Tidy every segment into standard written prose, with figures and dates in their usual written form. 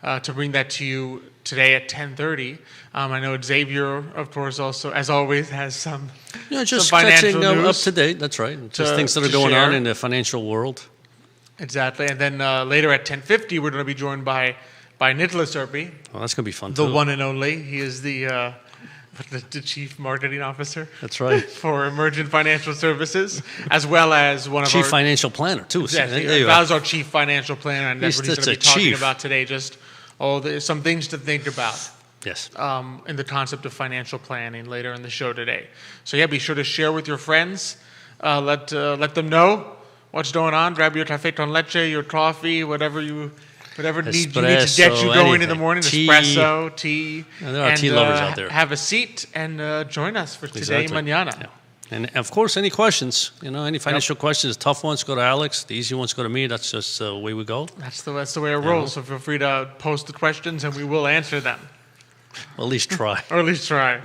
to bring that to you today at 10:30. I know Xavier, of course, also, as always, has some just some financial catching news up to date. That's right. Just things that are going on in the financial world. Exactly. And then later at 10:50, we're going to be joined by Nicholas Erpe. Oh, that's going to be fun, the too. one and only. He is the chief marketing officer. That's right. For Emergent Financial Services, as well as one of chief our financial planner, too. Exactly. That was our chief financial planner, and that's what he's going to be talking chief. about today. Just some things to think about. Yes. In the concept of financial planning later in the show today. So yeah, be sure to share with your friends. Let them know what's going on. Grab your café con leche, your coffee, whatever you need to get you going in the morning. Tea. Espresso, tea. There are tea lovers out there. Have a seat and join us for today, mañana. Yeah. And of course, any questions, any financial questions, tough ones, go to Alex. The easy ones go to me. That's just the way we go. That's the way it rolls. So feel free to post the questions and we will answer them. Well, at least try. Or at least try.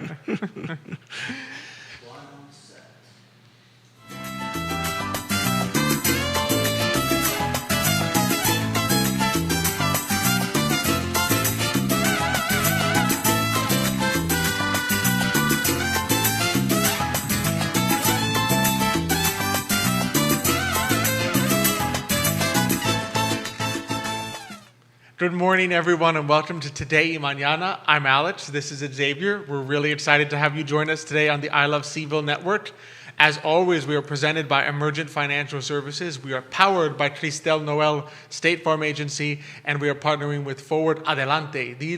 Good morning, everyone, and welcome to Today y Mañana. I'm Alex. This is Xavier. We're really excited to have you join us today on the I Love Seville network. As always, we are presented by Emergent Financial Services. We are powered by Cristel Noel State Farm Agency, and we are partnering with Forward Adelante, the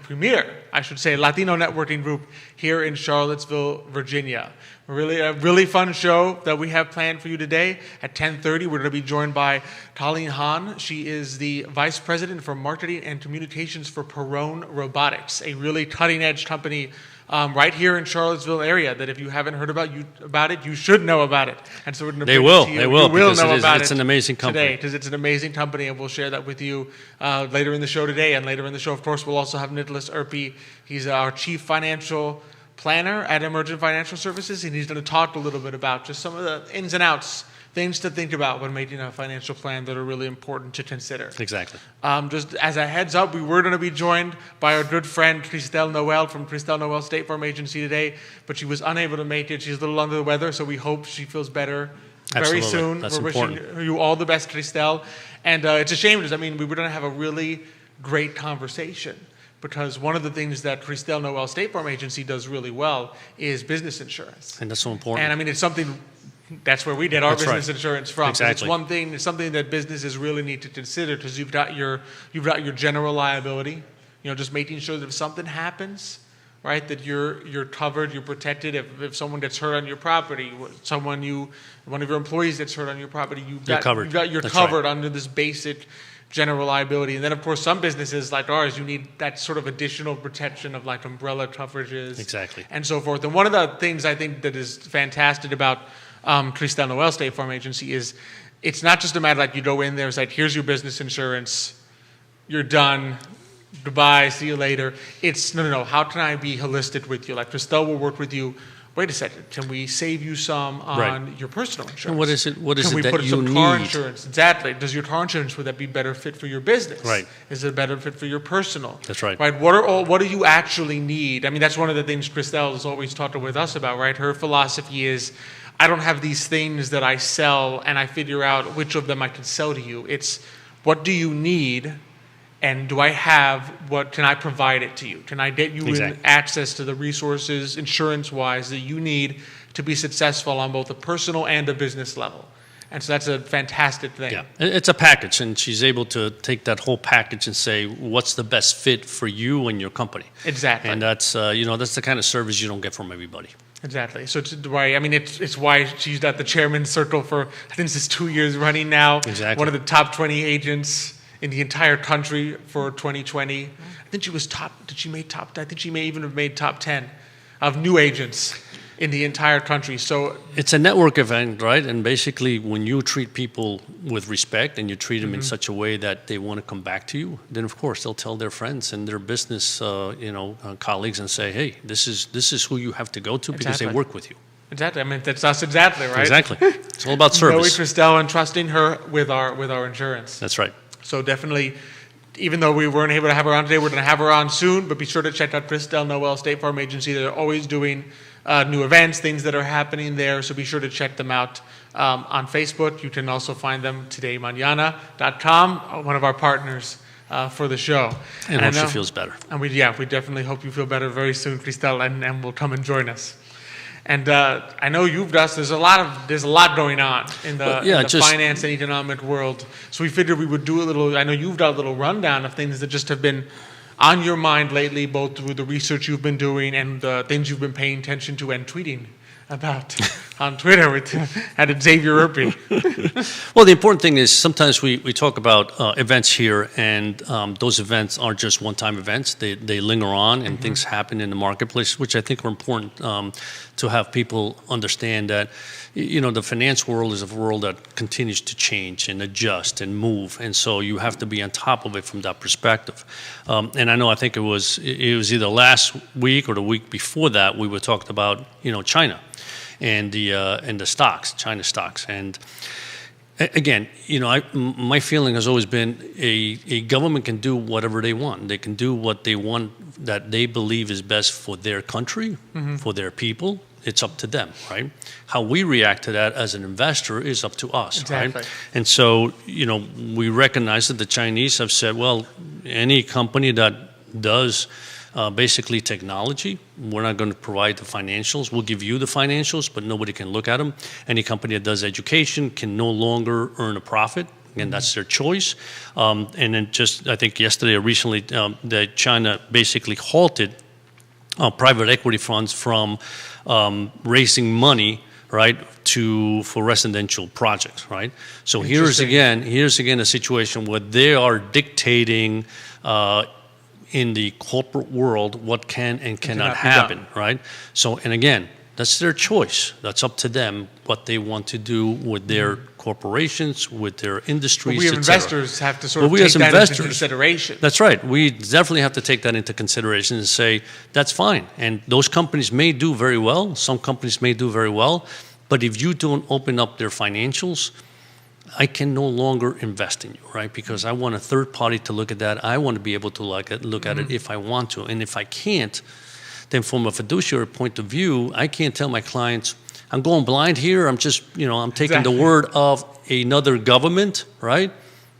premier, Latino networking group here in Charlottesville, Virginia. A really fun show that we have planned for you today. At 10:30, we're going to be joined by Colleen Hahn. She is the Vice President for Marketing and Communications for Perron Robotics, a really cutting-edge company right here in Charlottesville area that if you haven't heard about it, you should know about it. And so we're going to They will because know about it's an amazing company. Today, because it's an amazing company, and we'll share that with you later in the show today. And later in the show, of course, we'll also have Nicholas Erpe. He's our Chief Financial Planner at Emergent Financial Services, and he's going to talk a little bit about just some of the ins and outs, things to think about when making a financial plan that are really important to consider. Exactly. Just as a heads up, we were going to be joined by our good friend Cristel Noel from Cristel Noel State Farm Agency today, but she was unable to make it. She's a little under the weather, so we hope she feels better very soon. That's We're important. wishing you all the best, Cristel. And it's a shame because, we were going to have a really great conversation, because one of the things that Cristel Noel State Farm Agency does really well is business insurance. And that's so important. And it's something, that's where we did our business insurance from. Exactly. It's something that businesses really need to consider, because you've got your general liability, just making sure that if something happens, right, that you're covered, you're protected. If someone gets hurt on your property, one of your employees gets hurt on your property, you're covered under this basic general liability. And then, of course, some businesses like ours, you need that sort of additional protection of like umbrella coverages. Exactly. And so forth. And one of the things I think that is fantastic about Cristel Noel State Farm Agency is it's not just a matter like you go in there, it's like, here's your business insurance, you're done, goodbye, see you later. It's, no, how can I be holistic with you? Like Cristel will work with you. Wait a second, can we save you some on your personal insurance? And what is it that you need? Can we put some car insurance? Exactly. Does your car insurance, would that be better fit for your business? Right. Is it a better fit for your personal? That's right. Right. What do you actually need? That's one of the things Cristel has always talked with us about, right? Her philosophy is, I don't have these things that I sell and I figure out which of them I can sell to you. It's, what do you need? And do I have, what can I provide it to you? Can I get you access to the resources, insurance-wise, that you need to be successful on both a personal and a business level? And so that's a fantastic thing. Yeah, it's a package, and she's able to take that whole package and say, what's the best fit for you and your company? Exactly. And that's, that's the kind of service you don't get from everybody. Exactly. So it's why she's at the chairman's circle for, I think this is 2 years running now. Exactly. One of the top 20 agents in the entire country for 2020. I think she was I think she may even have made top 10 of new agents in the entire country. So it's a network event, right? And basically, when you treat people with respect and you treat them in such a way that they want to come back to you, then of course they'll tell their friends and their business, colleagues, and say, "Hey, this is who you have to go to because they work with you." Exactly. That's us exactly, right? Exactly. It's all about service. Knowing Cristel and trusting her with our insurance. That's right. So definitely even though we weren't able to have her on today, we're going to have her on soon. But be sure to check out Christelle Noel, State Farm Agency. They're always doing new events, things that are happening there. So be sure to check them out on Facebook. You can also find them todaymanana.com, one of our partners for the show. And hope she feels better. And we definitely hope you feel better very soon, Christelle, and will come and join us. And I know there's a lot going on in the finance and economic world. So we figured we would do I know you've got a little rundown of things that just have been on your mind lately, both through the research you've been doing and the things you've been paying attention to and tweeting about on Twitter at Xavier Urpi. Well, the important thing is sometimes we talk about events here, and those events aren't just one-time events. They linger on, and things happen in the marketplace, which I think are important to have people understand that, the finance world is a world that continues to change and adjust and move, and so you have to be on top of it from that perspective. And I think it was either last week or the week before that we were talking about China and the stocks, China stocks, and again, my feeling has always been a government can do whatever they want. They can do what they want that they believe is best for their country, for their people. It's up to them, right? How we react to that as an investor is up to us, exactly. Right? And so, we recognize that the Chinese have said, well, any company that does basically technology, we're not going to provide the financials. We'll give you the financials, but nobody can look at them. Any company that does education can no longer earn a profit. Again, that's their choice. And then I think yesterday or recently, that China basically halted private equity funds from raising money, right, for residential projects, right? So here's again a situation where they are dictating in the corporate world what can and cannot happen, right? So, and again, that's their choice. That's up to them what they want to do with their corporations, with their industries, but we as investors have to sort of take that into consideration. That's right. We definitely have to take that into consideration and say, that's fine. And those companies may do very well. Some companies may do very well. But if you don't open up their financials, I can no longer invest in you, right? Because I want a third party to look at that. I want to be able to look at it if I want to. And if I can't, then from a fiduciary point of view, I can't tell my clients, I'm going blind here. I'm just, I'm taking the word of another government, right?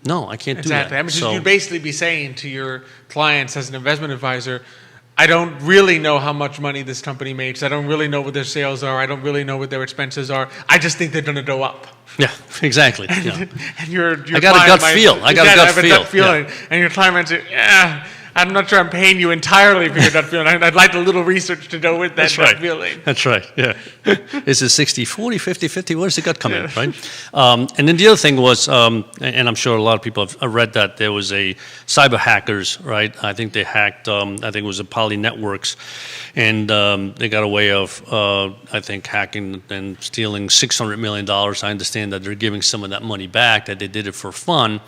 No, I can't do that. I mean, so you'd basically be saying to your clients as an investment advisor, I don't really know how much money this company makes. I don't really know what their sales are. I don't really know what their expenses are. I just think they're going to go up. Yeah, exactly. And I got a gut feel. I got a gut feeling. Yeah. And your client might say, I'm not sure I'm paying you entirely for your gut feeling. I'd like a little research to go with that gut feeling. That's right, yeah. Is it 60-40, 50-50? Where's the gut coming in, right? And then the other thing was, and I'm sure a lot of people have read that, there was a cyber hackers, right? I think they hacked, I think it was a Poly Networks, and they got a way of, I think, hacking and stealing $600 million. I understand that they're giving some of that money back, that they did it for fun.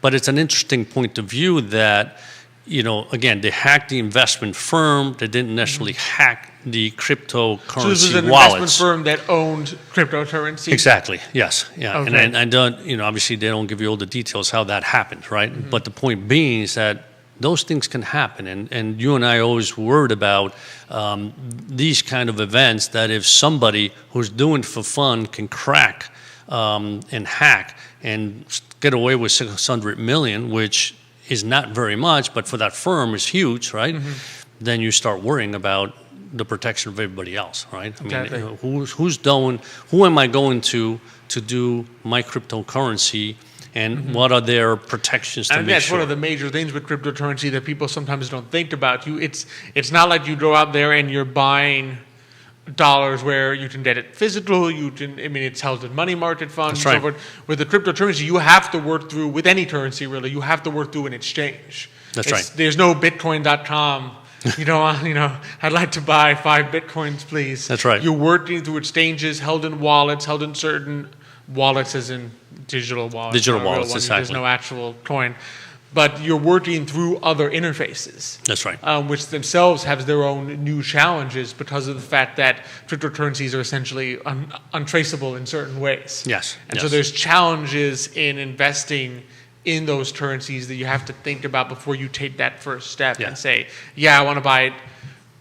But it's an interesting point of view that, again, they hacked the investment firm. They didn't necessarily hack the cryptocurrency wallets. So this is an investment firm that owned cryptocurrency? Exactly, yes. Yeah. Okay. And obviously they don't give you all the details how that happened, right? Mm-hmm. But the point being is that those things can happen. And you and I always worried about these kind of events, that if somebody who's doing it for fun can crack and hack and get away with $600 million, which is not very much, but for that firm is huge, right? Mm-hmm. Then you start worrying about the protection of everybody else, right? I mean, who am I going to do my cryptocurrency, and what are their protections to make sure? And that's one of the major things with cryptocurrency that people sometimes don't think about. It's not like you go out there and you're buying dollars where you can get it physical, it's held in money market funds and so forth. With the cryptocurrency, you have to work through, with any currency really, you have to work through an exchange. That's right. There's no Bitcoin.com, I'd like to buy 5 Bitcoins, please. That's right. You're working through exchanges held in wallets, held in certain wallets as in digital wallets. Digital wallets, exactly. There's no actual coin. But you're working through other interfaces. That's right. Which themselves have their own new challenges because of the fact that cryptocurrencies are essentially untraceable in certain ways. Yes. And so there's challenges in investing in those currencies that you have to think about before you take that first step Yeah. and say, yeah, I want to buy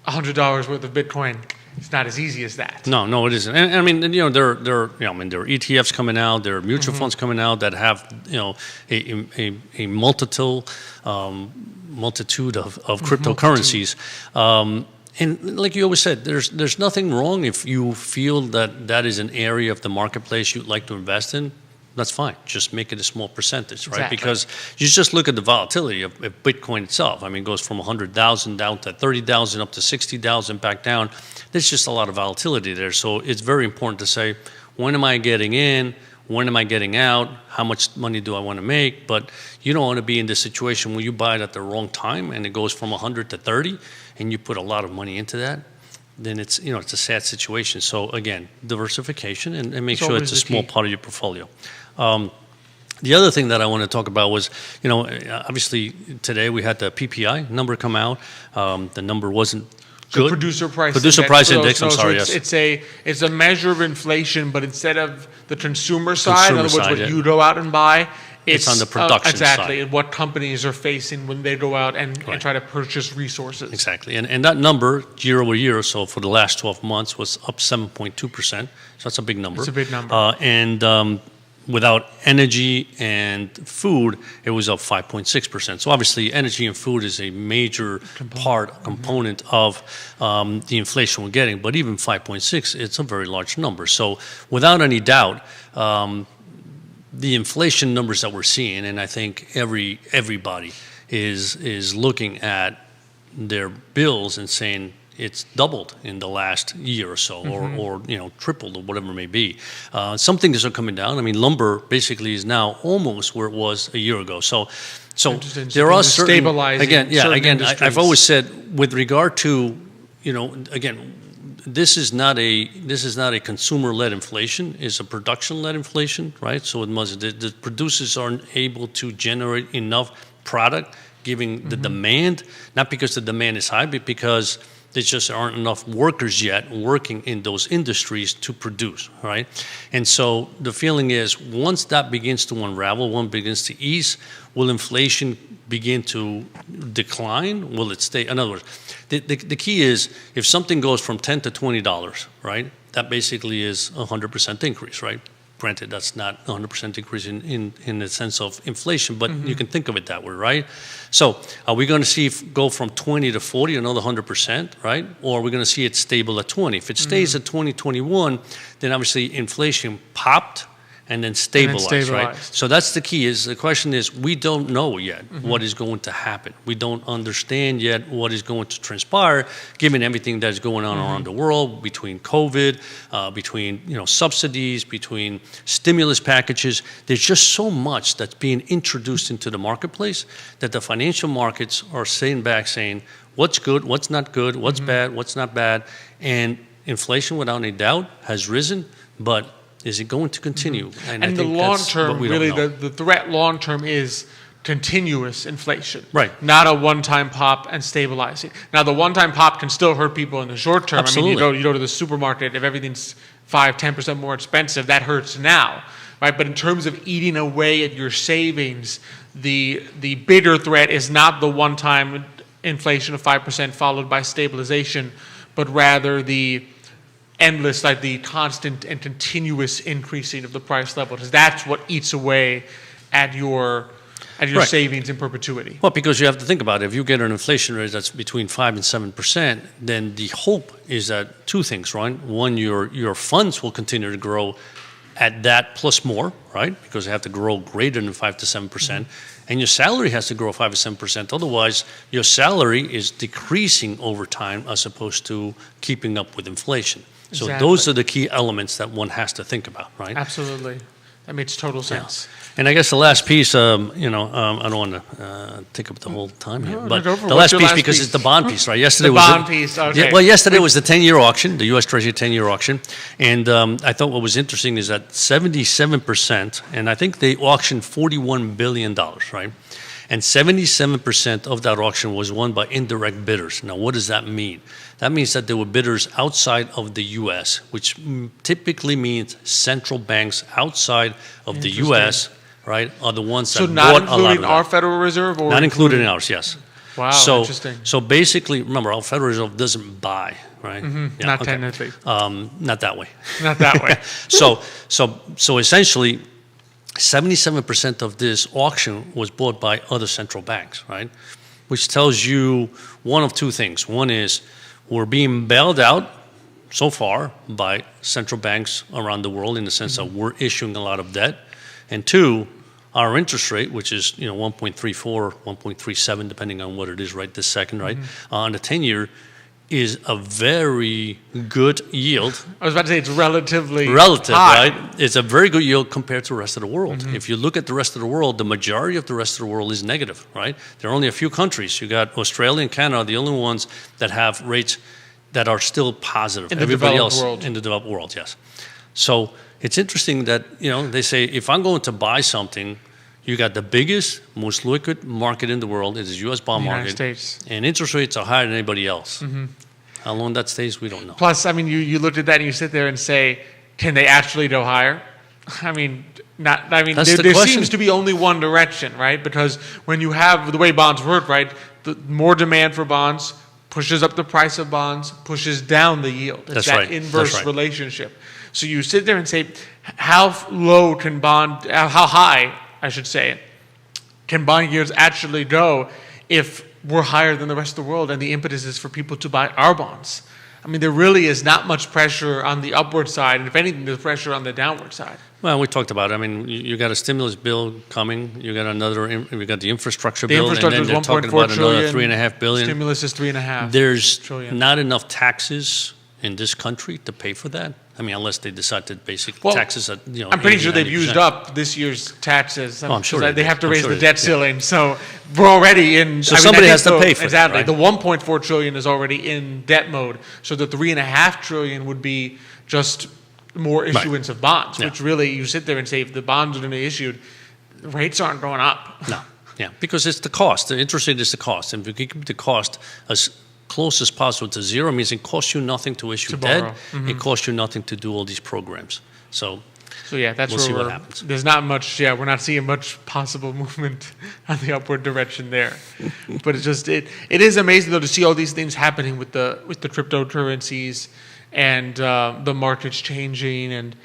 $100 worth of Bitcoin. It's not as easy as that. No, it isn't. And I mean, there are ETFs coming out, there are mutual funds coming out that have, a multitude of cryptocurrencies. And like you always said, there's nothing wrong if you feel that is an area of the marketplace you'd like to invest in. That's fine. Just make it a small percentage, right? Exactly. Because you just look at the volatility of Bitcoin itself. I mean, it goes from 100,000 down to 30,000, up to 60,000, back down. There's just a lot of volatility there. So it's very important to say, when am I getting in? When am I getting out? How much money do I want to make? But you don't want to be in this situation where you buy it at the wrong time and it goes from 100 to 30 and you put a lot of money into that. Then it's a sad situation. So again, diversification and make sure it's a small part of your portfolio. The other thing that I want to talk about was, obviously today we had the PPI number come out. The number wasn't good. The producer price index. I'm sorry. Yes. It's a measure of inflation, but instead of the consumer side, in other words, what you go out and buy, it's on the production exactly side. What companies are facing when they go out and try to purchase resources. Exactly, and that number year over year, so for the last 12 months, was up 7.2%. So that's a big number. It's a big number. And without energy and food, it was up 5.6%. So obviously, energy and food is a major component of the inflation we're getting. But even 5.6, it's a very large number. So without any doubt, the inflation numbers that we're seeing, and I think everybody is looking at their bills and saying it's doubled in the last year or so, or tripled, or whatever it may be. Some things are coming down. I mean, lumber basically is now almost where it was a year ago. So there are certain stabilizing. I've always said with regard to again. This is not a consumer-led inflation. It's a production-led inflation, right? So the producers aren't able to generate enough product, giving the demand, not because the demand is high, but because there just aren't enough workers yet working in those industries to produce, right? And so the feeling is once that begins to unravel, one begins to ease, will inflation begin to decline? Will it stay? In other words, the key is if something goes from $10 to $20, right? That basically is a 100% increase, right? Granted, that's not 100% increase in the sense of inflation, but you can think of it that way, right? So are we going to see it go from 20 to 40, another 100%, right? Or are we going to see it stable at 20? If it stays at 2021, then obviously inflation popped and then stabilized, right? So that's the key. The question is, we don't know yet what is going to happen. We don't understand yet what is going to transpire, given everything that's going on around the world, between COVID, between subsidies, between stimulus packages. There's just so much that's being introduced into the marketplace that the financial markets are sitting back saying, what's good, what's not good, what's bad, what's not bad. And inflation, without any doubt, has risen, but is it going to continue? And the long term, really, the threat long term is continuous inflation. Right. Not a one-time pop and stabilizing. Now, the one-time pop can still hurt people in the short term. Absolutely. I mean, you go to the supermarket, if everything's 5-10% more expensive, that hurts now. Right? But in terms of eating away at your savings, the bigger threat is not the one-time inflation of 5% followed by stabilization, but rather the endless, like the constant and continuous increasing of the price level, because that's what eats away at your savings in perpetuity. Well, because you have to think about it. If you get an inflation rate that's between 5 and 7%, then the hope is that two things, right? One, your funds will continue to grow at that plus more, right? Because they have to grow greater than 5 to 7%. And your salary has to grow 5 to 7%. Otherwise, your salary is decreasing over time as opposed to keeping up with inflation. So those are the key elements that one has to think about, right? Absolutely. That makes total sense. Yeah. And I guess the last piece, I don't want to take up the whole time here, but the last piece, because it's the bond piece, right? Yesterday yesterday was the 10-year auction, the U.S. Treasury 10-year auction, and I thought what was interesting is that 77%, and I think they auctioned $41 billion, right? And 77% of that auction was won by indirect bidders. Now, what does that mean? That means that there were bidders outside of the U.S., which typically means central banks outside of the U.S. right, are the ones that So bought not a lot of including that. our Federal Reserve? Or Not included in ours, yes. Wow, So, interesting. so basically, remember, our Federal Reserve doesn't buy, right? Yeah, Not okay. technically. Not that way. Not that way. So essentially, 77% of this auction was bought by other central banks, right? Which tells you one of two things. One is we're being bailed out so far by central banks around the world in the sense that we're issuing a lot of debt. And two, our interest rate, which is 1.34, 1.37, depending on what it is right this second, right, on the 10-year, is a very good yield. I was about to say it's relative, high. Right? It's a very good yield compared to the rest of the world. If you look at the rest of the world, the majority of the rest of the world is negative, right? There are only a few countries. You got Australia and Canada are the only ones that have rates that are still positive. In the Everybody developed else world. in the developed world, yes. So it's interesting that they say if I'm going to buy something, you got the biggest, most liquid market in the world is the U.S. bond United market, States. and interest rates are higher than anybody else. How long that stays, we don't know. Plus, I mean, you looked at that and you sit there and say, can they actually go higher? I mean, there seems to be only one direction, right? Because when you have the way bonds work, right, the more demand for bonds pushes up the price of bonds, pushes down the yield. It's that inverse relationship. So you sit there and say, how high, I should say, can bond yields actually go if we're higher than the rest of the world and the impetus is for people to buy our bonds? I mean, there really is not much pressure on the upward side, and if anything, there's pressure on the downward side. Well, we talked about it. I mean, you got a stimulus bill coming. You got we got the infrastructure bill, and then they're talking about another $3.5 billion. Stimulus is $3.5 There's trillion. not enough taxes in this country to pay for that. I mean, unless they decide to basically taxes at I'm pretty sure they've 90%. used up this year's taxes. I'm sure they have to raise the they debt ceiling. So we're already in. So somebody has to pay for it. Exactly. Right? The 1.4 trillion is already in debt mode. So the 3.5 trillion would be just more issuance of bonds, which really you sit there and say if the bonds are going to be issued, rates aren't going up. No. Yeah, because it's the cost. The interest rate is the cost, and if you keep the cost as close as possible to zero, means it costs you nothing to issue debt. It costs you nothing to do all these programs. So yeah, that's we'll where see what happens. There's not much. Yeah, we're not seeing much possible movement on the upward direction there. But it's just it is amazing though to see all these things happening with the cryptocurrencies and the markets changing, and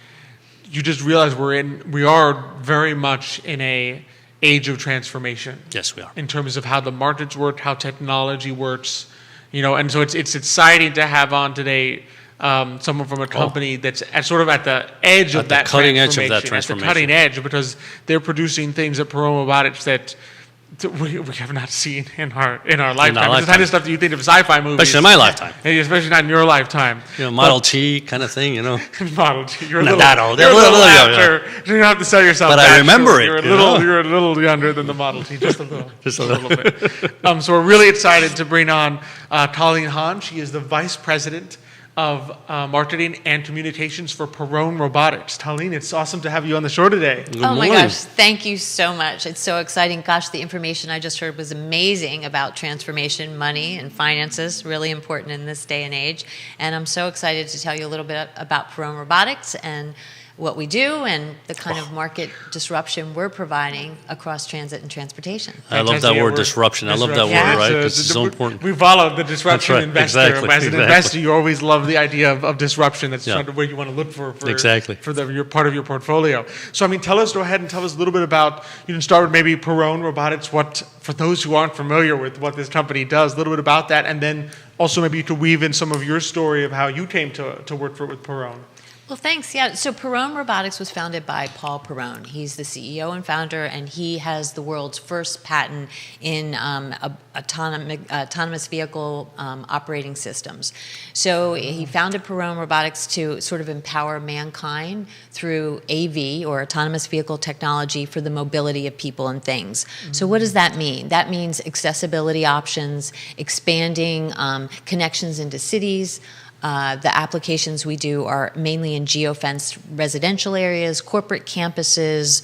you just realize we are very much in a age of transformation. Yes, we are. In terms of how the markets work, how technology works. And so it's exciting to have on today someone from a company that's at the edge of that cutting edge of that transformation. At the cutting edge, because they're producing things at Perron Robotics that we have not seen in our lifetime. It's the kind of stuff that you think of sci-fi movies. Especially in my lifetime. Especially not in your lifetime. Model T kind of thing, Model T. You're a not little, that old. You're a little after. You don't have to sell yourself. But I remember it. You're a little younger than the Model T, just a little. Just a little bit. So we're really excited to bring on Colleen Hahn. She is the Vice President of Marketing and Communications for Perron Robotics. Colleen, it's awesome to have you on the show today. Good morning. My gosh, thank you so much. It's so exciting. Gosh, the information I just heard was amazing about transformation, money, and finances, really important in this day and age. And I'm so excited to tell you a little bit about Perron Robotics and what we do and the kind of market disruption we're providing across transit and transportation. I love that word, disruption. I love that word, right? Because it's so important. We follow the disruption investor. Exactly. As an investor, you always love the idea of disruption. That's where you want to look for your part of your portfolio. So, go ahead and tell us a little bit about, you can start with maybe Perron Robotics, for those who aren't familiar with what this company does, a little bit about that, and then also maybe you could weave in some of your story of how you came to work with Perron. Well, thanks. Yeah. So Perron Robotics was founded by Paul Perron. He's the CEO and founder, and he has the world's first patent in autonomous vehicle operating systems. So he founded Perron Robotics to sort of empower mankind through AV, or autonomous vehicle technology, for the mobility of people and things. Mm-hmm. So what does that mean? That means accessibility options, expanding connections into cities. The applications we do are mainly in geofenced residential areas, corporate campuses,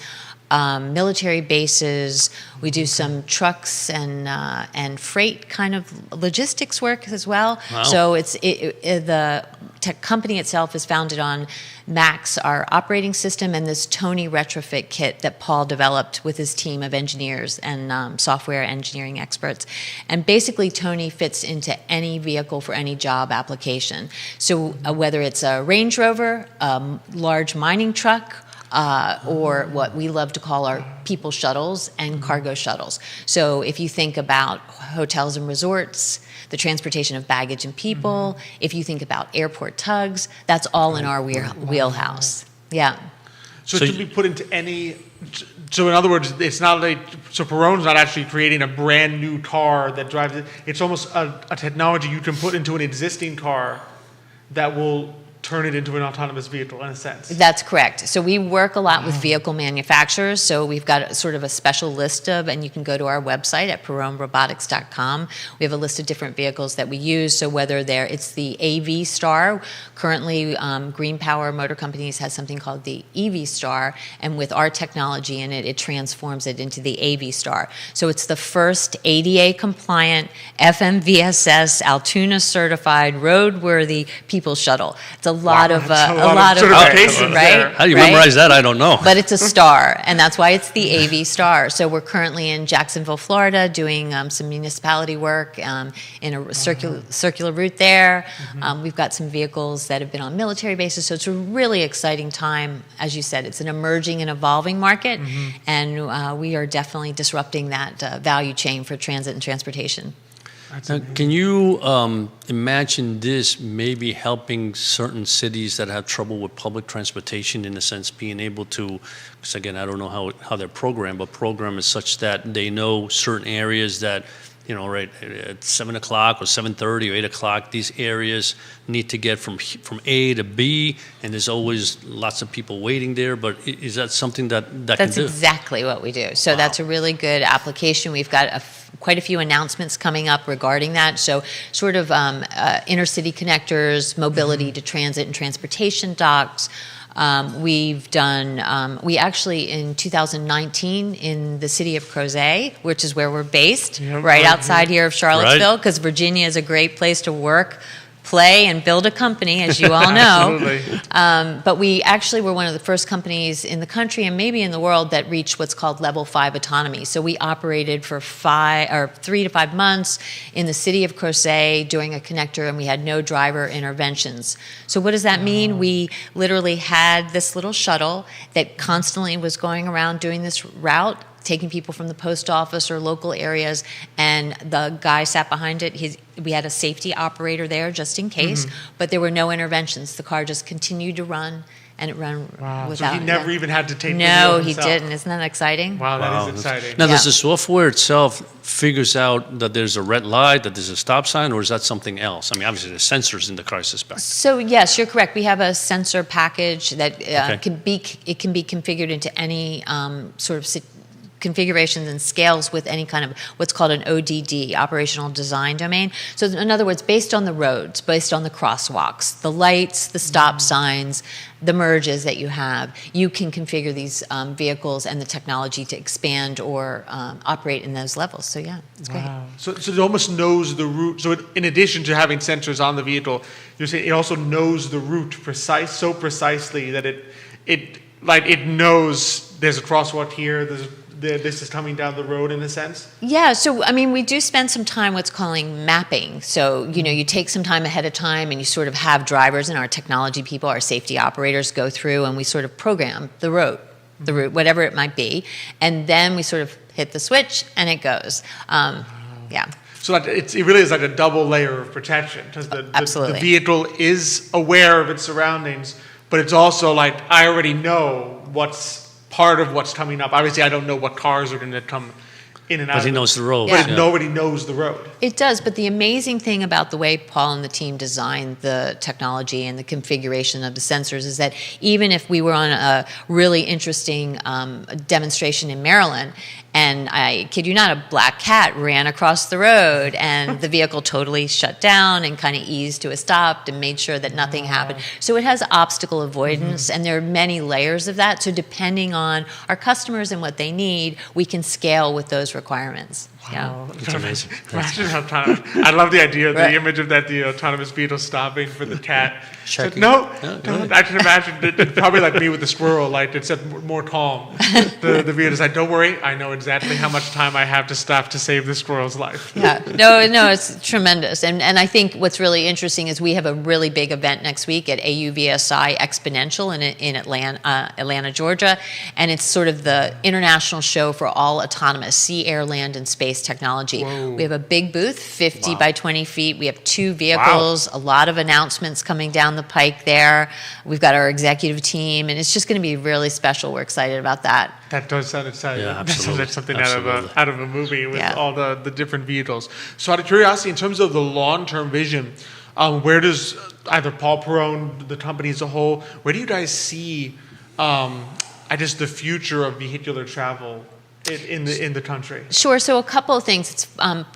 military bases. We do some trucks and freight kind of logistics work as well. Wow. So the tech company itself is founded on Max, our operating system, and this Tony retrofit kit that Paul developed with his team of engineers and software engineering experts. And basically, Tony fits into any vehicle for any job application. So whether it's a Range Rover, a large mining truck, or what we love to call our people shuttles and cargo shuttles. So if you think about hotels and resorts, the transportation of baggage and people, if you think about airport tugs, that's all in our wheelhouse. Yeah. So it can be put into any. So in other words, it's not like, so Perron's not actually creating a brand new car that drives it. It's almost a technology you can put into an existing car that will turn it into an autonomous vehicle in a sense. That's correct. So we work a lot with vehicle manufacturers. So we've got sort of a special list of, and you can go to our website at perronrobotics.com. We have a list of different vehicles that we use. So whether it's the AV Star, currently Green Power Motor Companies has something called the EV Star, and with our technology in it, it transforms it into the AV Star. So it's the first ADA compliant, FMVSS, Altoona certified, roadworthy people shuttle. It's a lot of certifications, right? How do you memorize that? I don't know. But it's a star, and that's why it's the AV Star. So we're currently in Jacksonville, Florida, doing some municipality work in a circular route there. We've got some vehicles that have been on military bases, so it's a really exciting time. As you said, it's an emerging and evolving market, and we are definitely disrupting that value chain for transit and transportation. Now, can you imagine this maybe helping certain cities that have trouble with public transportation, in a sense, being able to, because again, I don't know how they're programmed, but program is such that they know certain areas that, you know, right at 7 o'clock or 7:30 or 8 o'clock, these areas need to get from A to B, and there's always lots of people waiting there. But is that something that can do? That's exactly what we do. So that's a really good application. We've got quite a few announcements coming up regarding that. So sort of intercity connectors, mobility to transit and transportation docks. We've done, we actually in 2019 in the city of Crozet, which is where we're based, right outside here of Charlottesville, because Virginia is a great place to work, play, and build a company, as you all know. But we actually were one of the first companies in the country and maybe in the world that reached what's called level 5 autonomy. So we operated for 3 to 5 months in the city of Crozet doing a connector, and we had no driver interventions. So what does that mean? We literally had this little shuttle that constantly was going around doing this route, taking people from the post office or local areas, and the guy sat behind it. We had a safety operator there just in case, but there were no interventions. The car just continued to run, and it ran without. So he never even had to take No, video he himself. didn't. Isn't that exciting? Wow, that is exciting. Now, does the software itself figures out that there's a red light, that there's a stop sign, or is that something else? I mean, obviously, there's sensors in the car, I suspect. So yes, you're correct. We have a sensor package that can be configured into any sort of configurations and scales with any kind of what's called an ODD, operational design domain. So in other words, based on the roads, based on the crosswalks, the lights, the stop signs, the merges that you have, you can configure these vehicles and the technology to expand or operate in those levels. So yeah, it's great. So it almost knows the route. So in addition to having sensors on the vehicle, you're saying it also knows the route so precisely that it knows there's a crosswalk here, this is coming down the road in a sense? Yeah, so I mean, we do spend some time what's calling mapping. So, you know, you take some time ahead of time and you sort of have drivers and our technology people, our safety operators go through and we sort of program the route, whatever it might be. And then we sort of hit the switch and it goes. Yeah. So it really is like a double layer of protection because Absolutely. The vehicle is aware of its surroundings, but it's also like, I already know what's part of what's coming up. Obviously, I don't know what cars are going to come in and out. But he knows the road. But nobody knows the road. It does, but the amazing thing about the way Paul and the team designed the technology and the configuration of the sensors is that even if we were on a really interesting demonstration in Maryland, and I kid you not, a black cat ran across the road and the vehicle totally shut down and kind of eased to a stop and made sure that nothing happened. So it has obstacle avoidance, and there are many layers of that. So depending on our customers and what they need, we can scale with those requirements. Yeah. It's amazing. Imagine how autonomous. I love the idea, the Right. image of that, the autonomous vehicle stopping for the cat. Said, Checking. no, Yeah, don't. right. I can imagine it, probably like me with the squirrel, like it said more calm. The vehicle's like, don't worry, I know exactly how much time I have to stop to save the squirrel's life. Yeah, no, it's tremendous. And I think what's really interesting is we have a really big event next week at AUVSI Exponential in Atlanta, Georgia. And it's sort of the international show for all autonomous sea, air, land, and space technology. Whoa. We have a big booth, 50 Wow. by 20 feet. We have 2 vehicles, a lot of announcements coming down the pike there. We've got our executive team, and it's just going to be really special. We're excited about that. That does sound exciting. Yeah, That sounds absolutely. like something Absolutely. out of a movie with Yeah. all the different vehicles. So out of curiosity, in terms of the long-term vision, where does either Paul Perron, the company as a whole, where do you guys see, I guess, the future of vehicular travel in the country? Sure. So a couple of things.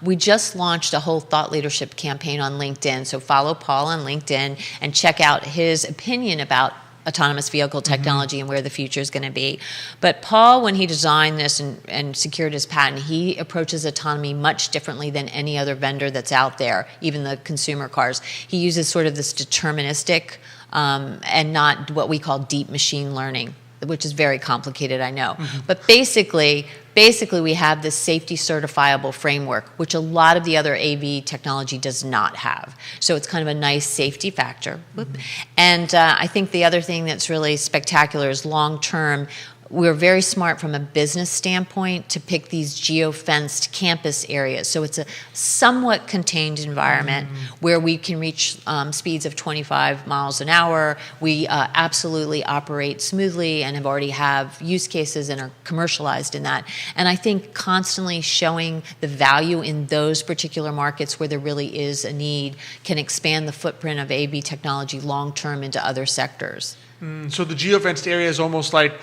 We just launched a whole thought leadership campaign on LinkedIn. So follow Paul on LinkedIn and check out his opinion about autonomous vehicle technology and where the future is going to be. But Paul, when he designed this and secured his patent, he approaches autonomy much differently than any other vendor that's out there, even the consumer cars. He uses sort of this deterministic and not what we call deep machine learning, which is very complicated, I know. But basically we have this safety certifiable framework, which a lot of the other AV technology does not have. So it's kind of a nice safety factor. And I think the other thing that's really spectacular is long term, we're very smart from a business standpoint to pick these geo-fenced campus areas. So it's a somewhat contained environment where we can reach speeds of 25 miles an hour. We absolutely operate smoothly and already have use cases and are commercialized in that. And I think constantly showing the value in those particular markets where there really is a need can expand the footprint of AV technology long-term into other sectors. So the geofenced area is almost like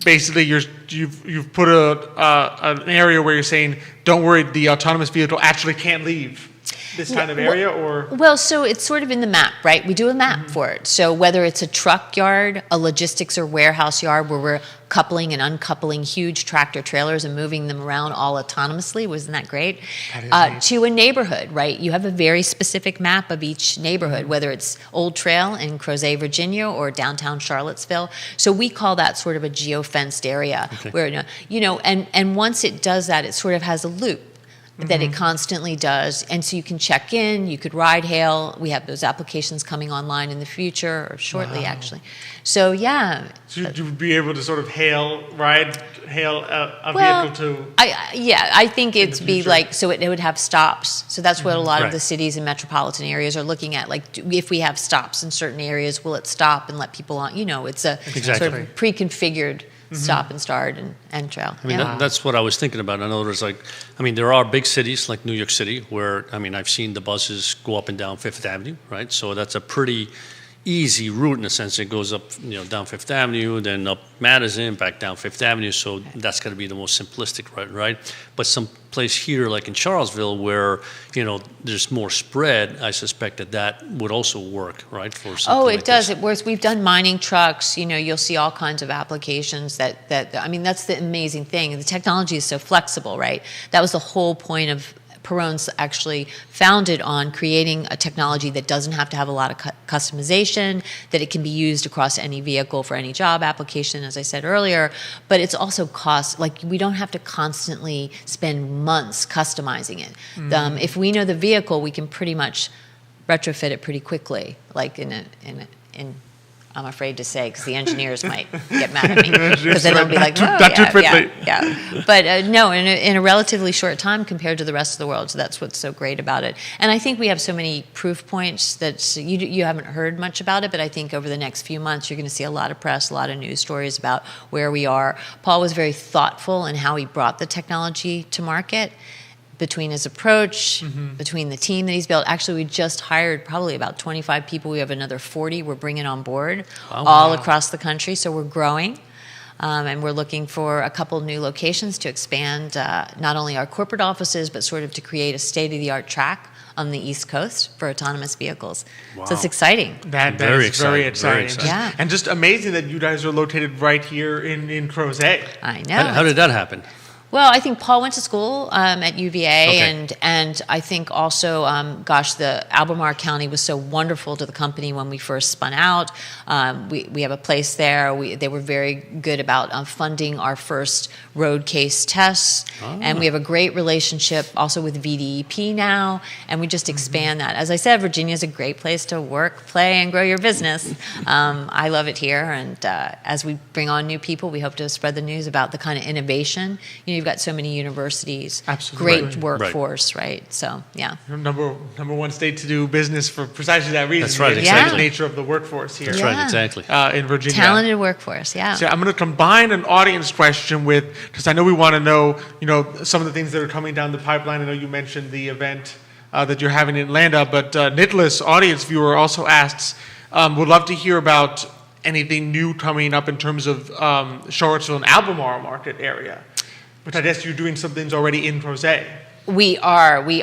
basically you've put an area where you're saying, don't worry, the autonomous vehicle actually can't leave this kind of area, or? Well, so it's sort of in the map, right? We do a map for it. So whether it's a truck yard, a logistics or warehouse yard where we're coupling and uncoupling huge tractor trailers and moving them around all autonomously, wasn't that great? That is neat. To a neighborhood, right? You have a very specific map of each neighborhood, whether it's Old Trail in Crozet, Virginia, or downtown Charlottesville. So we call that sort of a geo-fenced area, where, and once it does that, it sort of has a loop that it constantly does. And so you can check in, you could ride hail. We have those applications coming online in the future, or shortly, actually. So, yeah. So you'd be able to sort of hail a Well, vehicle to... I think it'd be future. like, so it would have stops. So that's what a lot of Right. the cities and metropolitan areas are looking at. Like, if we have stops in certain areas, will it stop and let people on? It's a sort Exactly. of pre-configured stop and start and trail. I mean, that's what I was thinking about. I know there are big cities like New York City where, I've seen the buses go up and down Fifth Avenue, right? So that's a pretty easy route in a sense. It goes up, down Fifth Avenue, then up Madison, back down Fifth Avenue. So that's going to be the most simplistic route, right? But some place here, like in Charlottesville, where there's more spread, I suspect that would also work, right? For something Oh, like it does. this. It works. We've done mining trucks. You'll see all kinds of applications that that's the amazing thing. The technology is so flexible, right? That was the whole point of Perron's actually founded on creating a technology that doesn't have to have a lot of customization, that it can be used across any vehicle for any job application, as I said earlier, but it's also we don't have to constantly spend months customizing it. If we know the vehicle, we can pretty much retrofit it pretty quickly, like in I'm afraid to say, because the engineers might get mad at me, because then they'll be like, "Oh, Not too quickly." yeah." But no, in a relatively short time compared to the rest of the world. So that's what's so great about it. And I think we have so many proof points that you haven't heard much about it, but I think over the next few months you're going to see a lot of press, a lot of news stories about where we are. Paul was very thoughtful in how he brought the technology to market. Between his approach, between the team that he's built. Actually, we just hired probably about 25 people. We have another 40 we're bringing on board all across the country. So we're growing. And we're looking for a couple new locations to expand not only our corporate offices, but sort of to create a state-of-the-art track on the East Coast for autonomous vehicles. Wow. So it's exciting. That Very is very exciting, exciting. very exciting. Yeah. And just amazing that you guys are located right here in Crozet. I know. How did that happen? Well, I think Paul went to school at UVA, Okay. and I think also, the Albemarle County was so wonderful to the company when we first spun out. We have a place there. They were very good about funding our first road case tests, and we have a great relationship also with VDEP now, and we just expand that. As I said, Virginia is a great place to work, play, and grow your business. I love it here, and as we bring on new people, we hope to spread the news about the kind of innovation. You've got so many universities, Absolutely. great workforce, right? So, yeah. Number one state to do business for precisely that reason. That's right, The exactly. nature of the workforce here. That's Yeah. right, exactly. In Virginia. Talented workforce, yeah. So I'm going to combine an audience question with, because I know we want to know, some of the things that are coming down the pipeline. I know you mentioned the event that you're having in Atlanta, but Nicholas, audience viewer, also asks, would love to hear about anything new coming up in terms of Charlottesville and Albemarle market area. But I guess you're doing some things already in Prose. We are. We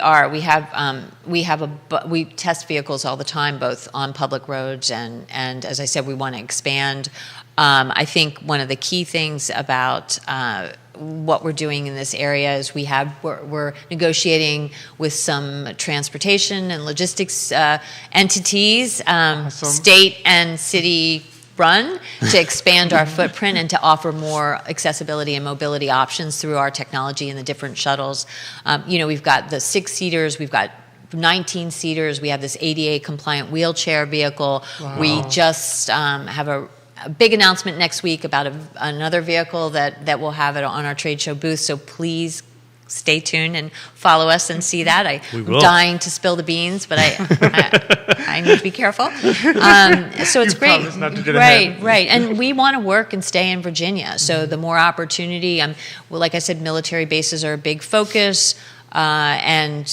test vehicles all the time, both on public roads and as I said, we want to expand. I think one of the key things about what we're doing in this area is we're negotiating with some transportation and logistics entities, Awesome. state and city run, to expand our footprint and to offer more accessibility and mobility options through our technology and the different shuttles. We've got the 6-seaters, we've got 19-seaters, we have this ADA compliant wheelchair vehicle. Wow. We just have a big announcement next week about another vehicle that we'll have it on our trade show booth, so please stay tuned and follow us and see that. I'm dying to spill the beans, but I need to be careful. So it's great. Promise not to get ahead. Right. And we want to work and stay in Virginia. So the more opportunity, like I said, military bases are a big focus. And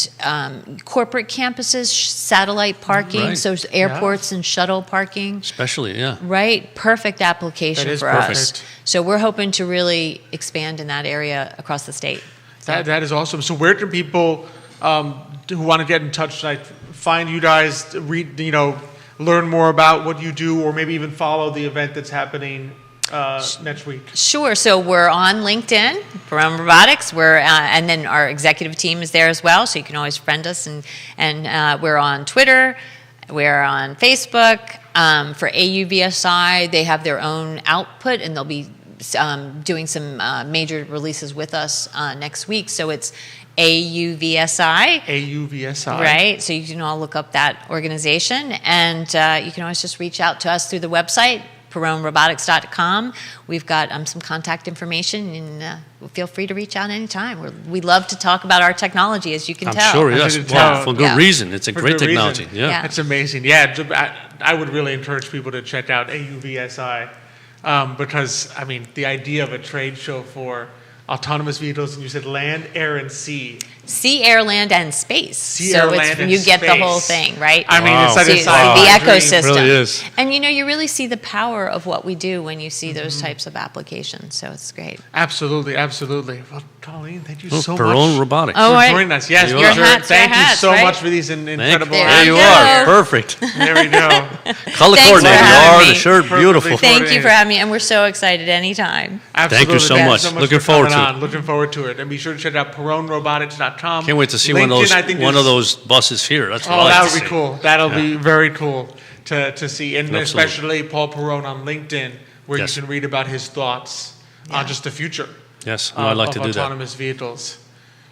corporate campuses, satellite parking, Right. so airports and shuttle parking. Especially, yeah. Right, perfect application That is for perfect. us. So we're hoping to really expand in that area across the state. That is awesome. So where can people who want to get in touch, find you guys, read, learn more about what you do, or maybe even follow the event that's happening next week? Sure. So we're on LinkedIn, Perron Robotics. And then our executive team is there as well. So you can always friend us, and we're on Twitter. We're on Facebook. For AUVSI, they have their own output, and they'll be doing some major releases with us next week. So it's AUVSI. AUVSI. Right. So you can all look up that organization, and you can always just reach out to us through the website, perronrobotics.com. We've got some contact information, and feel free to reach out anytime. We love to talk about our technology, as you can tell. I'm sure, As yes. you can Well, tell. for good Yeah. reason. It's a For great good technology. reason. Yeah. Yeah. It's amazing. Yeah, I would really encourage people to check out AUVSI because, the idea of a trade show for autonomous vehicles, and you said land, air, and sea. Sea, air, land, and space. Sea, So air, it's land, and you get the space. whole thing, right? I mean, Wow. it's like So a the sci-fi dream. ecosystem. It really is. And you really see the power of what we do when you see those types of applications. So it's great. Absolutely. Well, Colleen, thank you so Perron much Robotics. Oh, for right. joining us. Yes, There for you are. sure. Your hats, Thank your you hats, so right? much for these incredible. There There you you go. are. Perfect. There we go. Color Thanks coordinated. for You having are. The me. shirt, beautiful. Perfectly. Thank you for having me, and we're so excited anytime. Absolutely. you so Thank you much. Looking for forward coming to it. on. Looking forward to it. And be sure to check out perronrobotics.com. Can't wait to see LinkedIn, I think one is- of those buses here. That's what Oh, I like that to would be see. cool. That'll be very cool to see. And Absolutely. especially Paul Perron on LinkedIn, where Yes. you can read about his thoughts on just the future Yes, no, I'd like of to do that. autonomous vehicles.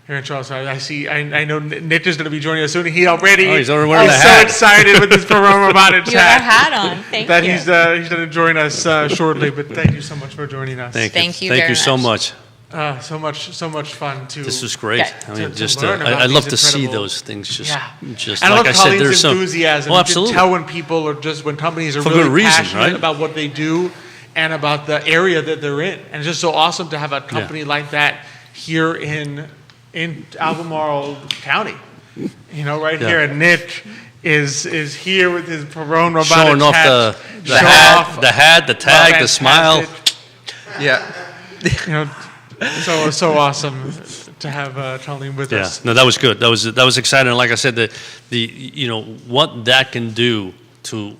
Here in Charlottesville, I know Nick is going to be joining us soon. He's already wearing the so hat. excited with his Perron Robotics You have a hat. hat on. Thank That you. he's going to join us shortly. But thank you so much for joining us. Thank you. Thank you Thank very you so much. much. So much fun to. This was great. Yeah. I mean, To just learn about I love these to see incredible- those things. Just And I like love I said, Colleen's there's some enthusiasm. Oh, You absolutely. can tell when people are when companies are For really good reason, passionate right? about what they do and about the area that they're in. And it's just so awesome to have a company like that here in Albemarle County. Right Yeah. here. And Nick is here with his Perron Robotics Showing off hat. the Showing hat, off- the hat, the tag, the smile. Fantastic. Yeah. So awesome to have Colleen with Yeah, us. no, that was good. That was exciting. And like I said, the what that can do to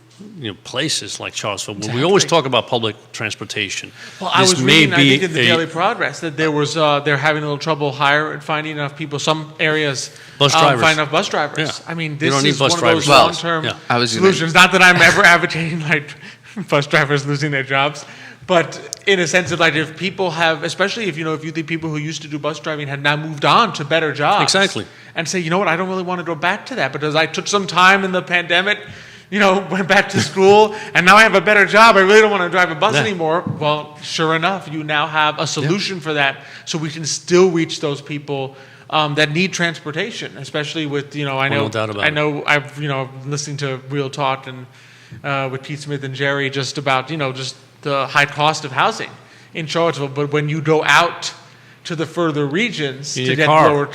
places like Charlottesville. Exactly. We always talk about public transportation. Well, I was reading, I think in the Daily Progress, that they're having a little trouble finding enough people. Some areas find enough bus drivers. Yeah. I mean, this is one of those well, long-term solutions. Not that I'm ever advocating like bus drivers losing their jobs, but in a sense of like if people have, especially if you think people who used to do bus driving had now moved on to better jobs. Exactly. And say, you know what, I don't really want to go back to that because I took some time in the pandemic, went back to school, and now I have a better job. I really don't want to drive a bus anymore. Well, sure enough, you now have a solution for that, so we can still reach those people that need transportation, especially with, I know, no doubt about I've, listening to Real Talk and with Keith Smith and Jerry just about, just the high cost of housing in Charlottesville. But when you go out to the further regions to get lower,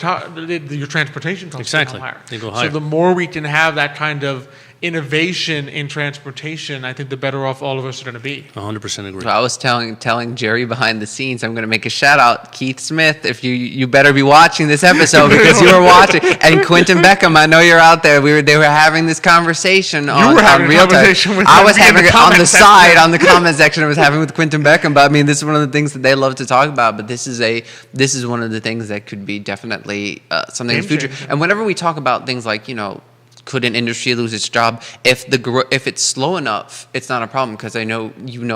your transportation costs go higher. They go higher. So the more we can have that kind of innovation in transportation, I think the better off all of us are going to be. 100% agree. Well, I was telling Jerry behind the scenes, I'm going to make a shout out, Keith Smith, if you better be watching this episode because you were watching, and Quentin Beckham, I know you're out there. They were having this conversation on Real Time. I was having it on the side, on the comment section. I was having with Quentin Beckham, but I mean, this is one of the things that they love to talk about. But this is one of the things that could be definitely something in the future. And whenever we talk about things like could an industry lose its job? If it's slow enough, it's not a problem because I know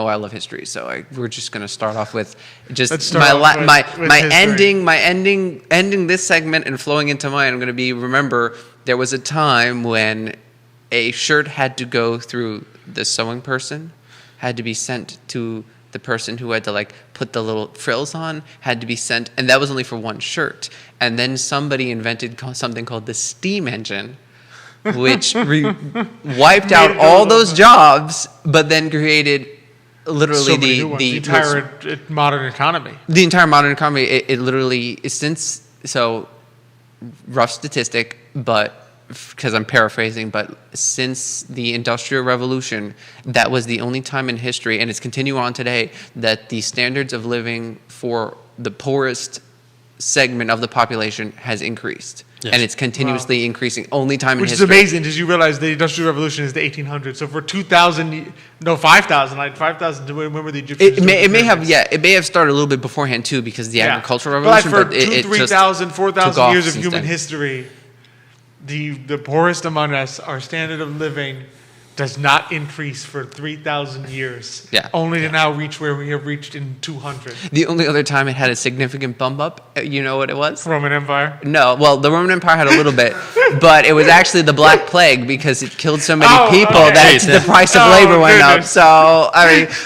I love history. So we're just going to start off with just my ending this segment and flowing into mine. I'm going to be, remember, there was a time when a shirt had to go through the sewing person, had to be sent to the person who had to put the little frills on, had to be sent, and that was only for one shirt. And then somebody invented something called the steam engine, which wiped out all those jobs, but then created literally the entire modern economy. The entire modern economy. It literally, rough statistic, but because I'm paraphrasing, but since the Industrial Revolution, that was the only time in history, and it's continuing on today, that the standards of living for the poorest segment of the population has increased. Yes. And it's continuously increasing. Only time in history. Which is amazing because you realize the Industrial Revolution is the 1800s. So for 5,000, when were the Egyptians? It may have started a little bit beforehand too because the agricultural revolution. But for 3,000, 4,000 years of human history, the poorest among us, our standard of living does not increase for 3,000 years. Yeah. Only to now reach where we have reached in 200. The only other time it had a significant bump up, you know what it was? Roman Empire? No, well, the Roman Empire had a little bit, but it was actually the Black Plague because it killed so many people that the price of labor went up. So,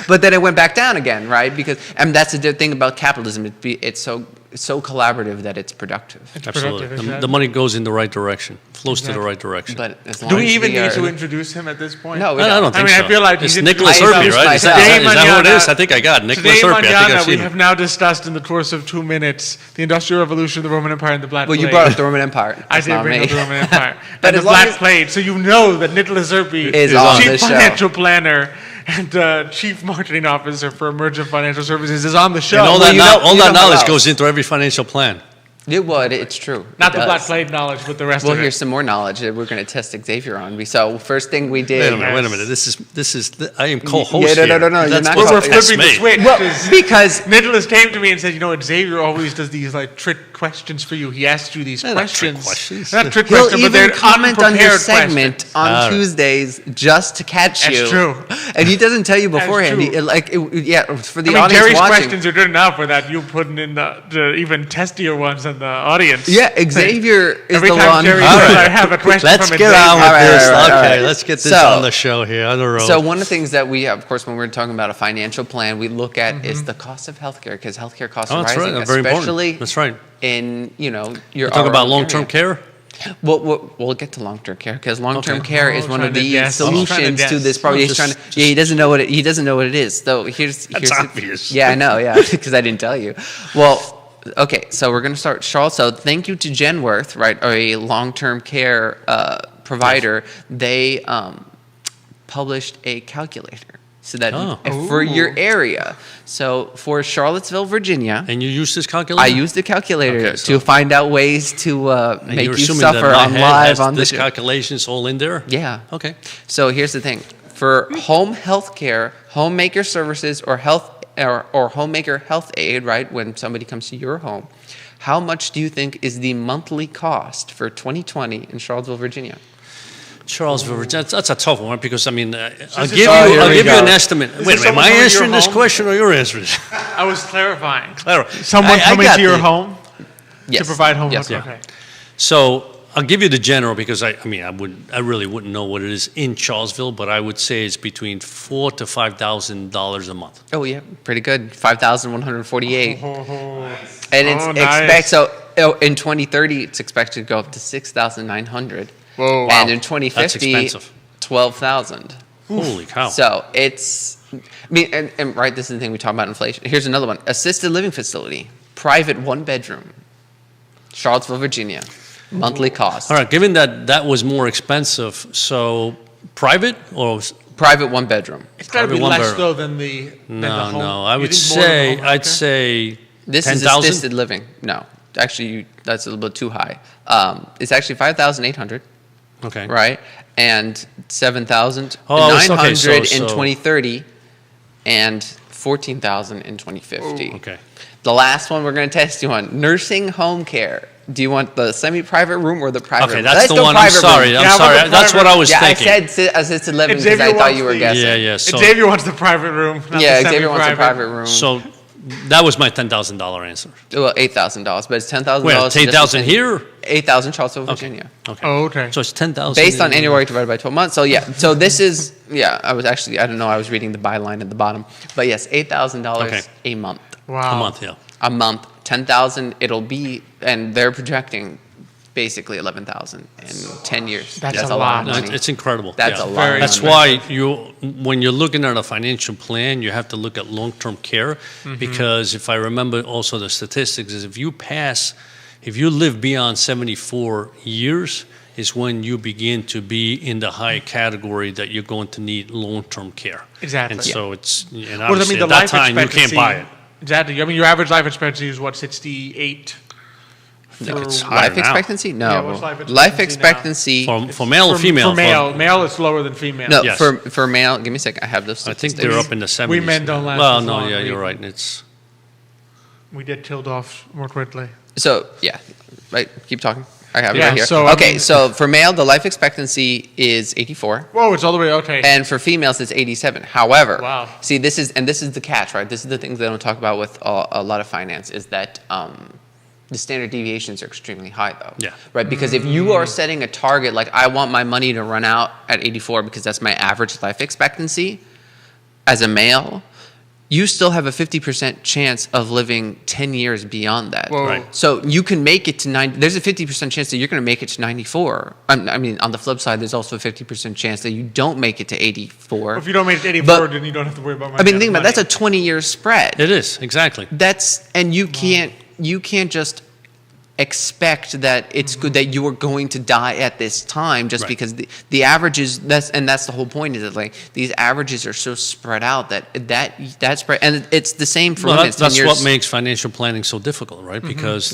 but then it went back down again, right? And that's the thing about capitalism. It's so collaborative that it's productive. Absolutely. The money goes in the right direction, flows to the right direction. But as long do we even need to introduce him at this point? No, I don't think so. I feel like it's Nicholas Irby, right? Is that who it is? I think I got Nicholas Irby. We have now discussed in the course of 2 minutes the Industrial Revolution, the Roman Empire, and the Black Plague. Well, you brought up the Roman Empire. I did bring up the Roman Empire. And the Black Plague. So you know that Nicholas Irby is on Chief the Financial Planner and Chief Marketing Officer for Emergent Financial Services is on the show. And all that knowledge goes into every financial plan. It's true. Not the Black Plague knowledge, but the rest of it. Well, here's some more knowledge that we're going to test Xavier on. So first thing we did. Wait a minute. This is. I am co-host here. No. We're flipping the switch. Well, because Nicholas came to me and said, Xavier always does these trick questions for you. He asks you these questions. Not trick questions, he'll but they're even comment on your segment questions. on Tuesdays just to catch you. That's true. And he doesn't tell you beforehand. For the audience Jerry's watching. questions are good enough without you putting in the even testier ones in the audience. Yeah, Xavier is Every the time one. Jerry says I have a question Let's from get Xavier. on with this. Right. Let's get this on the show here, on the road. So one of the things that we have, of course, when we're talking about a financial plan, we look at is the cost of healthcare because healthcare costs are rising, especially that's right. in your. You're talking about long-term care. We'll get to long-term care because long-term care is one of the solutions to this problem. He doesn't know what it is. So here's obvious. Yeah, I know. Yeah, because I didn't tell you. Well. Okay, so we're going to start, Charles. So thank you to Genworth, right, a long-term care provider. Yes. They published a calculator so that for your area. So for Charlottesville, Virginia. And you use this calculator? I used the calculator to find out ways to make you suffer on live on this calculations all in there? Yeah. Okay. So here's the thing. For home health care, homemaker services, or homemaker health aid, right, when somebody comes to your home, how much do you think is the monthly cost for 2020 in Charlottesville, Virginia? Charlesville, Virginia. That's a tough one because I mean, I'll this give is- you, here I'll we give you go. an estimate. Wait a minute, am someone I coming to your answering this home? question or you're answering it? I was clarifying. Clarify. Someone I coming got to your the- home Yes. to provide home Yes. health. Yeah. Okay. So I'll give you the general because I really wouldn't know what it is in Charlesville, but I would say it's between $4,000 to $5,000 a month. Oh yeah, pretty good. 5,148. And it's nice. in 2030 it's expected to go up to 6,900. Whoa. And in That's 2050, expensive. 12,000. Holy cow. So it's, I mean, and right, this is the thing we talk about inflation. Here's another one: assisted living facility, private 1-bedroom, Charlottesville, Virginia, monthly cost. All right, given that that was more expensive, so private or Private 1-bedroom. It's got to be Probably one less bedroom. though than the no, home. no, I You would think more than the say home I'd healthcare? say This is 10,000. assisted living. No, actually, that's a little bit too high. It's actually 5,800. Okay. Right, and 7,900 okay, so- in so- 2030, and 14,000 in 2050. Okay. The last one we're going to test you on: nursing home care. Do you want the semi-private room or the private? Okay, room? that's Let's the go one. I'm private room. sorry. Yeah, I'm but sorry. the That's what private- I was Yeah, thinking. I said assisted living because Xavier I thought wants you were the- guessing. Yeah, yeah. So, Xavier wants the private room. Not Yeah, the Xavier wants a semi-private. private room. so that was my $10,000 answer. Well, $8,000, but it's $10,000. Wait, 10,000 here? 8,000 Charlottesville, Virginia. Okay. Oh, okay. So it's 10,000 Based on in- annual rate divided by 12 months. So yeah, so this is, yeah, I don't know, I was reading the byline at the bottom. But yes, $8,000 Okay. a month. Wow. a month. Yeah. A month, 10,000 it'll be, and they're projecting basically 11,000 in 10 years. That's a lot lot. of No, money. it's incredible. That's yeah. a lot of That's money. why when you're looking at a financial plan, you have to look at long-term care because if I remember also the statistics is if you live beyond 74 years is when you begin to be in the high category that you're going to need long-term care. Exactly. And so it's, and What does that obviously mean? The at that life time you expectancy. can't buy it. Exactly. I mean, your average life expectancy is what, 68? I think it's For higher Life now. expectancy? No. Yeah, what's life Life expectancy expectancy. For male or female? For male. Male, it's lower than female. No, Yes. for male, give me a second. I have those I think statistics. they're up in the 70s. We men don't last Well, as no, long. yeah, We- you're right. It's We get killed off more quickly. So, yeah, right, keep talking. I have it Yeah, right here. so, I okay, mean- so for male, the life expectancy is 84. Whoa, it's all the way, okay. And for females, it's 87. However, Wow. see, this is the catch, right? This is the things they don't talk about with a lot of finance is that the standard deviations are extremely high, though. Yeah. Right? Because if you are setting a target, like I want my money to run out at 84 because that's my average life expectancy as a male, you still have a 50% chance of living 10 years beyond that. Whoa. Right. So you can make it to 90. There's a 50% chance that you're going to make it to 94. I mean, on the flip side, there's also a 50% chance that you don't make it to 84. If you don't make it to 84, But- then you don't have to worry about money. I mean, think about it, that's a 20-year spread. It is, exactly. And you can't just expect that it's good that you are going to die at this time just Right. because the averages that's the whole point is that like these averages are so spread out that spread, and it's the same for Well, women. that's what makes financial planning so difficult, right? Because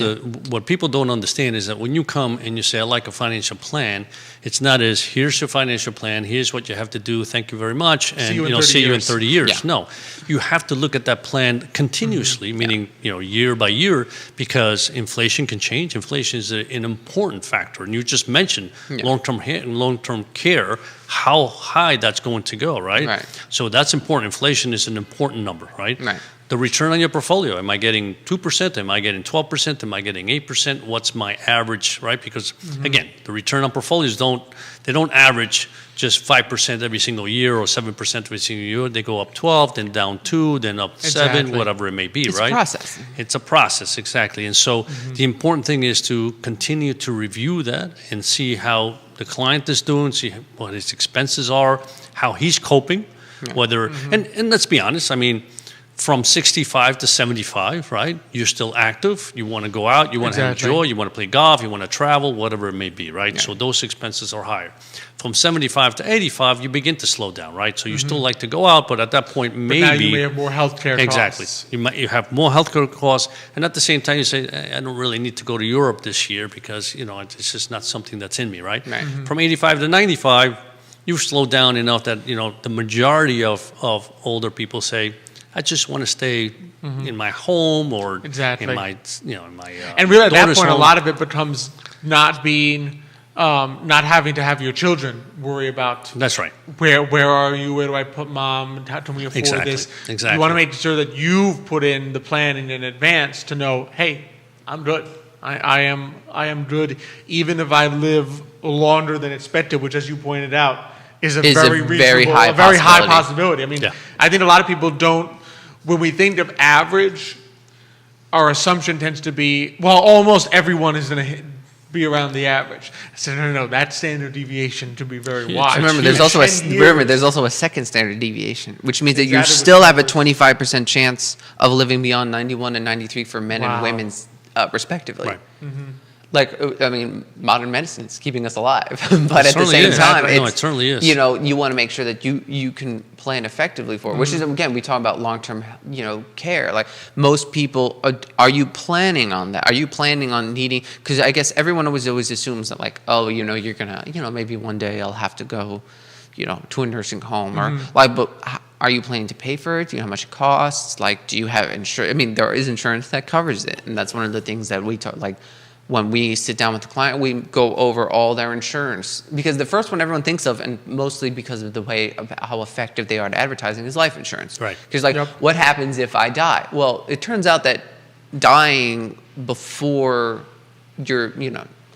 what people don't understand is that when you come and you say, I like a financial plan, it's not as, here's your financial plan, here's what you have to do, thank you very much, and you in 30 see you in years. 30 years. Yeah. No, you have to look at that plan continuously, meaning year by year, because inflation can change. Inflation is an important factor, and you just mentioned long-term care, how high that's going to go, right? Right. So that's important. Inflation is an important number, right? Right. The return on your portfolio, am I getting 2%? Am I getting 12%? Am I getting 8%? What's my average, right? Because again, the return on portfolios don't average just 5% every single year or 7% every single year. They go up 12, then down 2, then up 7, Exactly. whatever it may be, It's right? a process. It's a process, exactly. And so the important thing is to continue to review that and see how the client is doing, see what his expenses are, how he's coping, whether, and let's be honest, I mean, from 65 to 75, right? You're still active. You want to go out. You want to Exactly. enjoy. You want to play golf. You want to travel, whatever it may be, right? So those expenses are higher. From 75 to 85, you begin to slow down, right? So you still like to go out, but at that point, maybe Now you may have more healthcare exactly. costs. You have more healthcare costs, and at the same time, you say, I don't really need to go to Europe this year because it's just not something that's in me, right? Right. From 85 to 95. you've slowed down enough that, the majority of older people say, I just want to stay in my home or Exactly. in my, in my and really at that daughter's point, a home. lot of it becomes not having to have your children worry about That's right. where are you, where do I put mom, how can we afford Exactly. this? Exactly. You want to make sure that you've put in the planning in advance to know, hey, I'm good. I am good, even if I live longer than expected, which, as you pointed out, is a very high possibility. I mean, Yeah. I think a lot of people don't. When we think of average, our assumption tends to be, well, almost everyone is going to be around the average. I said, no, that standard deviation to be very wide. Remember, there's also a second standard deviation, which means that you Exactly. still have a 25% chance of living beyond 91 and 93 for men and Wow. women, respectively. Right. Like, I mean, modern medicine is keeping us alive, but at the certainly same is. time, No, it certainly is. You want to make sure that you can plan effectively for it, which is, again, we talk about long-term, care. Like, most people, are you planning on that? Are you planning on needing, because I guess everyone always assumes that, like, oh, you're going to, maybe one day I'll have to go, to a nursing home or but are you planning to pay for it? Do you know how much it costs? Like, do you have insurance? I mean, there is insurance that covers it. And that's one of the things that we talk, like, when we sit down with the client, we go over all their insurance. Because the first one everyone thinks of, and mostly because of the way of how effective they are at advertising, is life insurance. Right. Because, like, what happens if I die? Well, it turns out that dying before your,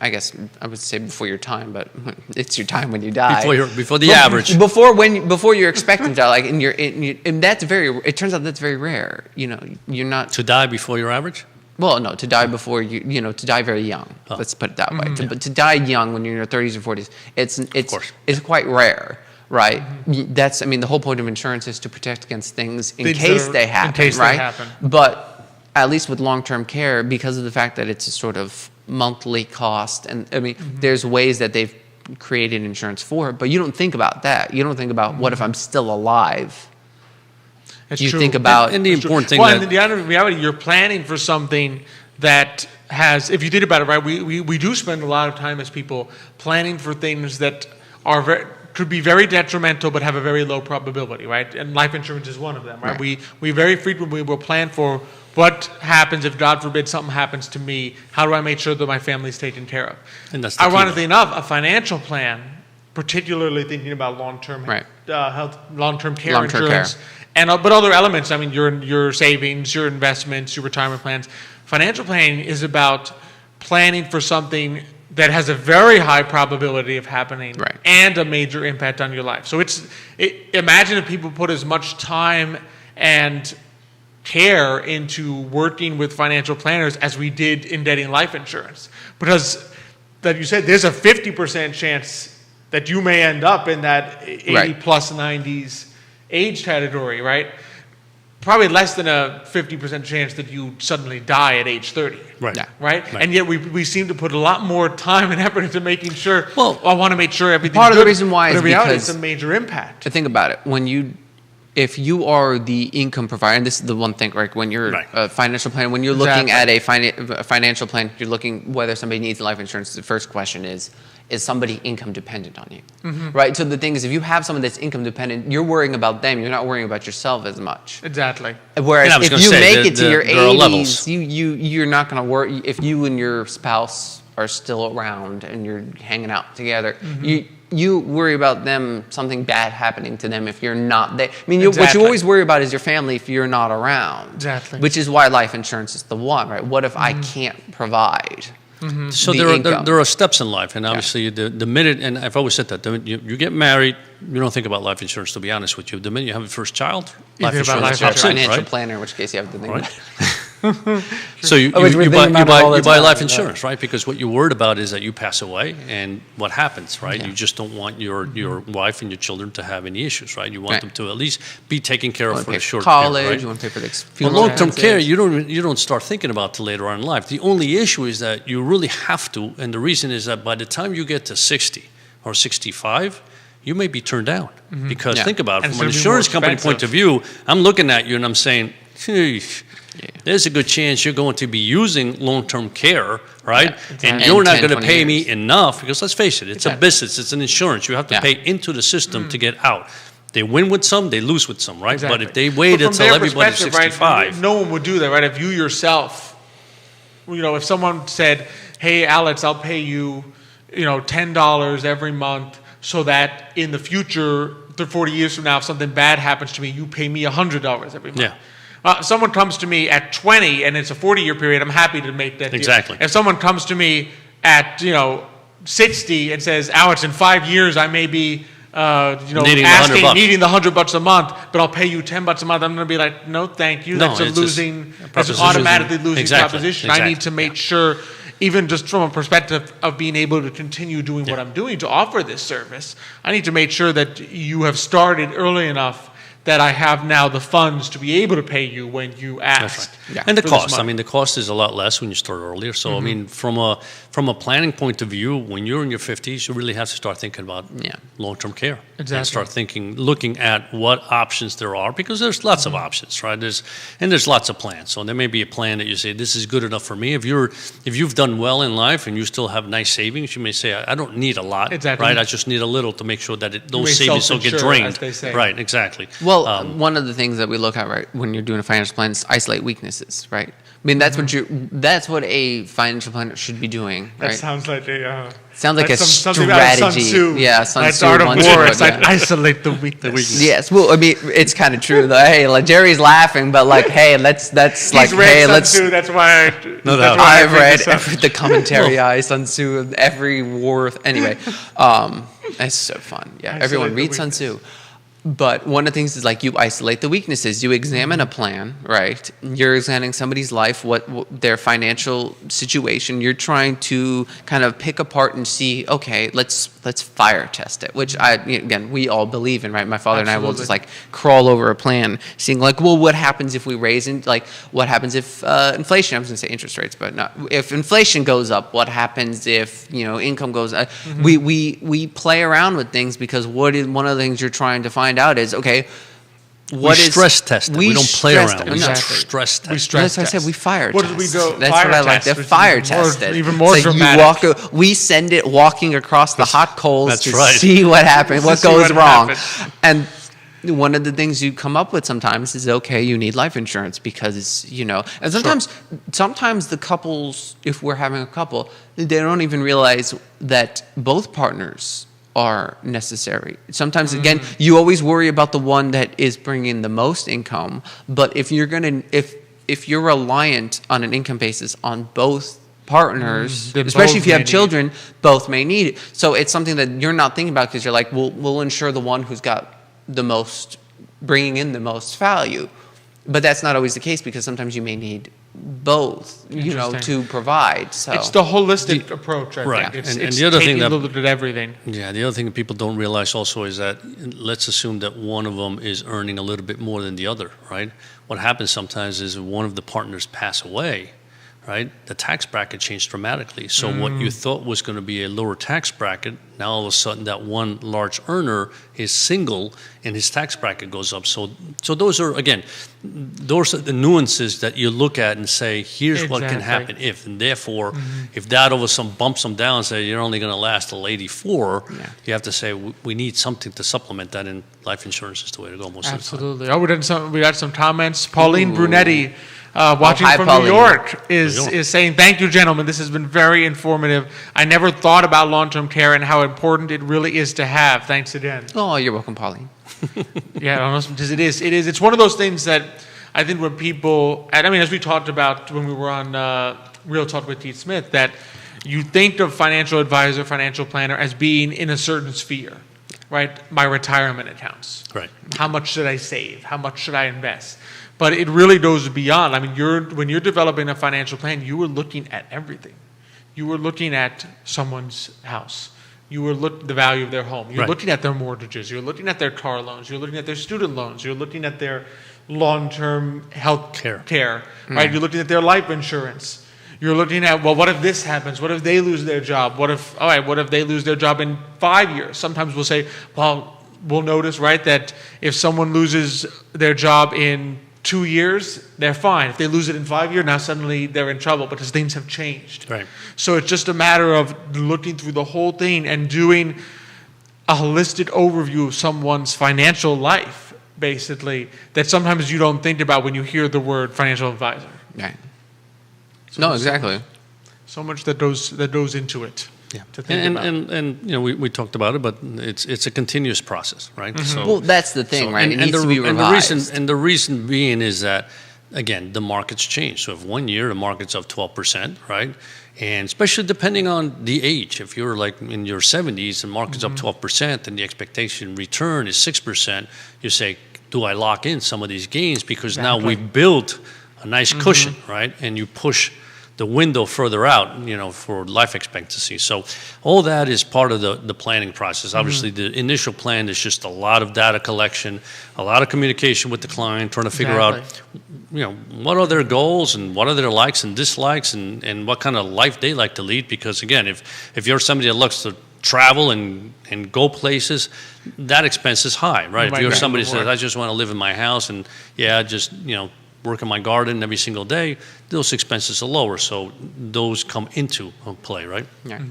I guess I would say before your time, but it's your time when you die. Before the average. Before you're expecting to die, like, and that's it turns out that's very rare. You're not To die before your average? Well, no, to die before to die very young. Oh. Let's put it that way. But to die young when you're in your 30s or 40s, course. it's quite rare, right? That's, I mean, the whole point of insurance is to protect against things in case they happen, right? But at least with long-term care, because of the fact that it's a sort of monthly cost, and I mean, there's ways that they've created insurance for it, but you don't think about that. You don't think about what if I'm still alive. That's You true. think about And the important thing Well, that and the other reality, you're planning for something that has, if you think about it, right, we do spend a lot of time as people planning for things that are could be very detrimental but have a very low probability, right? And life insurance is one of them, right? We very frequently will plan for what happens if, God forbid, something happens to me. How do I make sure that my family's taken care of? And that's the key, Ironically enough, a financial plan, particularly thinking about long-term health, long-term care Long-term insurance, but other elements. I mean, your savings, your investments, your retirement plans. Financial planning is about planning for something that has a very high probability of happening and a major impact on your life. So imagine if people put as much time and care into working with financial planners as we did in getting life insurance. Because, like you said, there's a 50% chance that you may end up in that 80 plus 90s age category, right? Probably less than a 50% chance that you suddenly die at age 30. Right. Yeah. Right? And yet we seem to put a lot more time and effort into making sure, I want to make sure everything's part of good. the reason why But is in reality, because it's a major impact. to think about it, if you are the income provider, and this is the one thing, right? When you're a financial plan, when you're looking at a financial plan, you're looking whether somebody needs life insurance. The first question is somebody income dependent on you, right? So the thing is, if you have someone that's income dependent, you're worrying about them. You're not worrying about yourself as much. Exactly. Whereas if you make it to your there are levels. 80s, you're not going to worry. If you and your spouse are still around and you're hanging out together, you worry about something bad happening to them if you're not there. I mean, what you always worry about is your family if you're not around. Exactly. Which is why life insurance is the one, right? What if I can't provide? So there are steps in life, and obviously the minute, and I've always said that, you get married, you don't think about life insurance, to be honest with you. The minute you have your first child, life insurance is Financial right? planner, in which case you have to think about So you buy life insurance, right? Because what you're worried about is that you pass away, and what happens, right? You just don't want your wife and your children to have any issues, right? You want them to at least be taken care of for a short college, period, right? you want to pay for the But long-term care, you don't start thinking about till later on in life. The only issue is that you really have to, and the reason is that by the time you get to 60 or 65, you may be turned down. Because think about it, from an insurance company point of view, I'm looking at you and I'm saying, there's a good chance you're going to be using long-term care, right? Yeah, exactly. And you're not 10, going to 20 pay me years. enough because let's face it, it's a business, it's an insurance. You have to Yeah. pay into the system to get out. They win with some, they lose with some, right? Exactly. But if they wait But from until their everybody's perspective, 65, right, no one would do that, right? If you yourself, if someone said, "Hey, Alex, I'll pay you, $10 every month, so that in the future, 40 years from now, if something bad happens to me, you pay me $100 every month." Yeah. Someone comes to me at 20 and it's a 40-year period, I'm happy to make that deal. Exactly. If someone comes to me at 60 and says, "Alex, in 5 years I may be Needing the $100. needing the $100 a month, but I'll pay you $10 a month," I'm going to be like, "No, thank you. No, That's a it's just losing. a That's an proposition. automatically losing Exactly. proposition. I need to make sure." Even just from a perspective of being able to continue doing what I'm doing to offer this service, I need to make sure that you have started early enough that I have now the funds to be able to pay you when you ask. That's right. Yeah. And the for this cost, money. the cost is a lot less when you start earlier. So, I mean, from a planning point of view, when you're in your 50s, you really have to start thinking about long-term care. Exactly. And start looking at what options there are, because there's lots of options, right? There's lots of plans. So there may be a plan that you say, this is good enough for me. If you've done well in life and you still have nice savings, you may say, I don't need a lot, Exactly. right? I just need a little to make sure that may those savings don't get self-insure, drained. as they say. Right, exactly. Well, one of the things that we look at, right, when you're doing a financial plan is isolate weaknesses, right? I mean, that's what a financial planner should be doing, That right? sounds like a Sounds like a something out of Sun strategy. Tzu. Yeah, Sun That's Tzu Art of once War. wrote It's like that. isolate the weakness. Yes, well, I mean, it's kind of true though. Hey, like Jerry's laughing, but like, hey, that's He's like, read hey, Sun let's. Tzu, that's why. No that's doubt. why I I've bring read this up. the commentary, Sun Tzu, every war. Anyway, it's so fun. Yeah, Isolate everyone the read Sun Tzu. But one of the things is like you isolate the weaknesses. You examine a plan, right? You're examining somebody's life, what their financial situation. You're trying to kind of pick apart and see, okay, let's fire test it. Which again, we all believe in, right? My father and I will just like crawl over a plan, seeing like, well, what happens if we raise what happens if inflation? I was going to say interest rates, but not. If inflation goes up, what happens if income goes up? We play around with things because one of the things you're trying to find out is, okay, We stress test it. We don't play around. We Exactly. stress test. We stress That's why I said test. we fire What test. did we go? That's fire what I like. test, They're which is fire tested. Even more It's like dramatic. we send it walking across the hot coals That's to right. see what happens, what see goes what wrong. happens. And one of the things you come up with sometimes is, okay, you need life insurance because, and sometimes the couples, if we're having a couple, they don't even realize that both partners are necessary. Sometimes, again, you always worry about the one that is bringing the most income, but if you're reliant on an income basis on both partners, Then especially both if you may have need children, both may need it. So it's something that you're not thinking about because you're like, we'll insure the one who's got the most, bringing in the most value. But that's not always the case because sometimes you may need both, Interesting. to provide. So It's the holistic approach, I Right. think. It's, And it's the other thing taking a that- little bit of everything. Yeah, the other thing that people don't realize also is that let's assume that one of them is earning a little bit more than the other, right? What happens sometimes is one of the partners pass away, right? The tax bracket changed dramatically. So what you thought was going to be a lower tax bracket, now all of a sudden that one large earner is single and his tax bracket goes up. So those are, again, those are the nuances that you look at and say, here's what can happen if. And therefore, if that all of a sudden bumps them down and say, you're only going to last till 84, you have to say, we need something to supplement that, and life insurance is the way to go most Absolutely. Oh, we got some comments. Pauline Brunetti, watching hi, from Pauline. New York, is New York. is saying, "Thank you, gentlemen. This has been very informative. I never thought about long-term care and how important it really is to have. Thanks again." Oh, you're welcome, Pauline. Yeah, almost, because it is. It's one of those things that I think when people, and I mean, as we talked about when we were on Real Talk with Keith Smith, that you think of financial advisor, financial planner as being in a certain sphere, right? My retirement accounts. Right. How much should I save? How much should I invest? But it really goes beyond. I mean, when you're developing a financial plan, you were looking at everything. You were looking at someone's house. You were looking at the value of their home. You're Right. looking at their mortgages. You're looking at their car loans. You're looking at their student loans. You're looking at their long-term health care. Right? You're looking at their life insurance. You're looking at, well, what if this happens? What if they lose their job? What if they lose their job in 5 years? Sometimes we'll say, well, we'll notice, right, that if someone loses their job in 2 years, they're fine. If they lose it in 5 years, now suddenly they're in trouble because things have changed. Right. So it's just a matter of looking through the whole thing and doing a holistic overview of someone's financial life, basically, that sometimes you don't think about when you hear the word financial advisor. Right. So No, exactly. So much that goes into it. Yeah, To think about. and you know we talked about it, but it's a continuous process, right? So, Well, that's the thing, right? It needs to be revised. And the reason being is that, again, the market's changed. So if 1 year the market's up 12%, right? And especially depending on the age, if you're like in your 70s and market's up 12% and the expectation return is 6%, you say, do I lock in some of these gains? Because now we've built a nice cushion, right? And you push the window further out, you know, for life expectancy. So all that is part of the planning process. Obviously, the initial plan is just a lot of data collection, a lot of communication with the client, trying to figure out, you know, what are their goals and what are their likes and dislikes and what kind of life they like to lead. Because again, if you're somebody that looks to travel and go places, that expense is high, right? If you're somebody that says, I just want to live in my house and just, you know, work in my garden every single day, those expenses are lower. So those come into play, right? Yeah.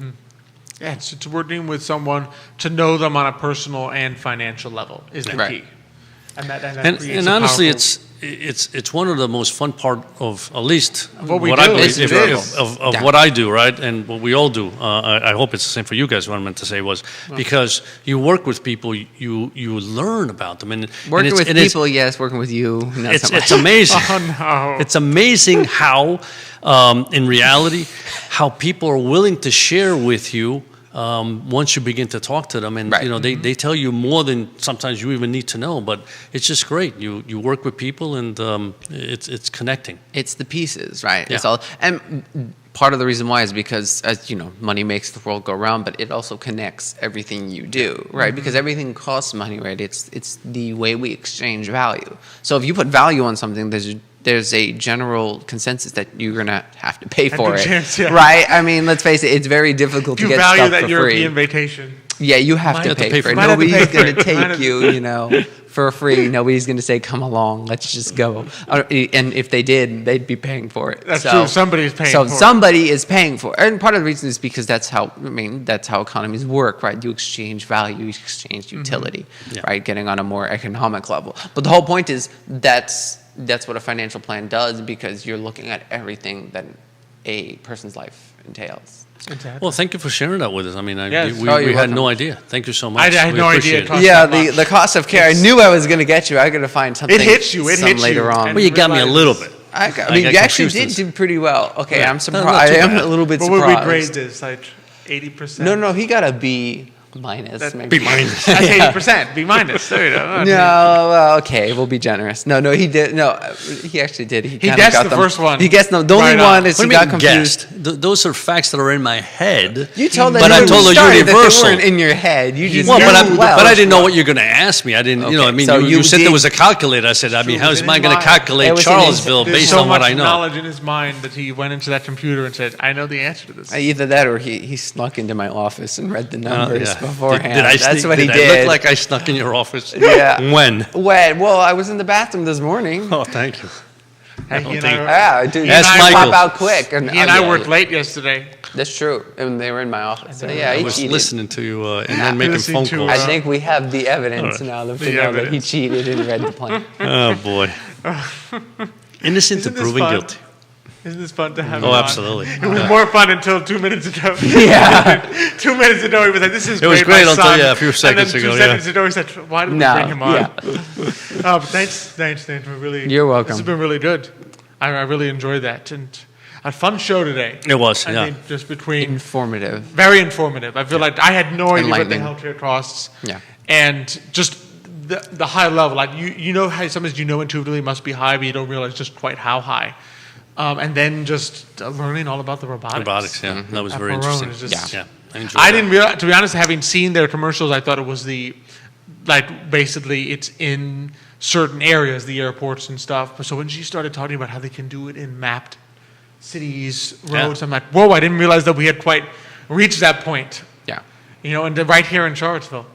Yeah, it's working with someone to know them on a personal and financial level is the key. And that creates and a honestly, powerful- it's one of the most fun part of at least What we what do. I believe It is. of what I do, right? And what we all do. I hope it's the same for you guys. What I meant to say was because you work with people, you learn about them, and Working and with it's, people, yes. Working with you, not so much. it's amazing. Oh, no. It's amazing how, in reality, how people are willing to share with you once you begin to talk to them, and you know they tell you more than sometimes you even need to know. But it's just great. You work with people, and it's connecting. It's the pieces, right? Yeah. It's all, and part of the reason why is because, as you know, money makes the world go round, but it also connects everything you do, right? Because everything costs money, right? It's the way we exchange value. So if you put value on something, there's a general consensus that you're gonna have to pay for it, right? I mean, let's face it; it's very difficult to get stuff for free. You value that European vacation. Yeah, you have to pay for it. Nobody's going to take you, you know, for free. Nobody's going to say, come along, let's just go. And if they did, they'd be paying for it. That's true. Somebody's paying for it. So somebody is paying for it. And part of the reason is because that's how economies work, right? You exchange value, you exchange utility, right? Getting on a more economic level. But the whole point is that's what a financial plan does, because you're looking at everything that a person's life entails. Exactly. Well, thank you for sharing that with us. I mean, Yes. we had no idea. Thank you so much. I had We no appreciate idea. it. Yeah, the cost of care. I knew I was going to get you. I got to find something. It hits you. It hits later you. on. Well, you got me a little bit. I mean, you actually did do pretty well. Okay, I'm surprised. I am a little bit What surprised. would we grade this? Like 80%? No, he got a B minus. Maybe. B minus. That's 80%. B minus. There you go. No, well, okay, we'll be generous. No, he did. No, he actually did. He kinda guessed got the them. first one. He guessed the only Right one on. is What he do you got mean confused. guessed? Those are facts that are in my head. You told them, but I told her that universal. they weren't in your head. You just Well, knew but I didn't know what you're going to ask me. I didn't, you know. I Okay, mean, so you said you there did- was a calculator. I said, I mean, how is in I his going to mind. calculate It was in his- Charlottesville There's based so on what much I know? knowledge in his mind that he went into that computer and said, I know the answer to this. Either that or he snuck into my office and read the numbers beforehand. Did I That's sneak- what he did did. I look like I snuck in your office? Yeah. When? Well, I was in the bathroom this morning. Oh, thank you. Hey, he and think- I, Yeah, dude, Ask you Michael. pop out quick. And, he and I worked late yesterday. That's true, and they were in my office. So yeah, I he was cheated. listening to you and then making Listening phone to, calls. I think we have the evidence now to know that he evidence. cheated and read the plan. Oh boy. Innocent Isn't to this proven fun? guilty. Isn't this fun to have Oh, him on? absolutely. It was more fun until 2 minutes ago. Yeah. 2 minutes ago, he was like, "This is It was great, great my until, son." yeah, a few seconds and then ago, 2 yeah. seconds ago, he said, "Why did we No, bring him on?" yeah. But thanks. We're really. You're welcome. This has been really good. I really enjoyed that, and a fun show today. It was, I yeah. think just between Informative. very informative. I feel like I had no idea what the Enlightening. healthcare costs. Yeah. And just the high level, like you know how sometimes you know intuitively it must be high, but you don't realize just quite how high. And then just learning all about the robotics. Robotics, yeah. That was At very Perron interesting. is just- Yeah. I enjoyed I that. didn't realize, to be honest, having seen their commercials, I thought it was basically it's in certain areas, the airports and stuff. But so when she started talking about how they can do it in mapped cities, roads, I'm like, whoa, I didn't realize that we had quite reached that point. Yeah. You know, and right here in Charlottesville.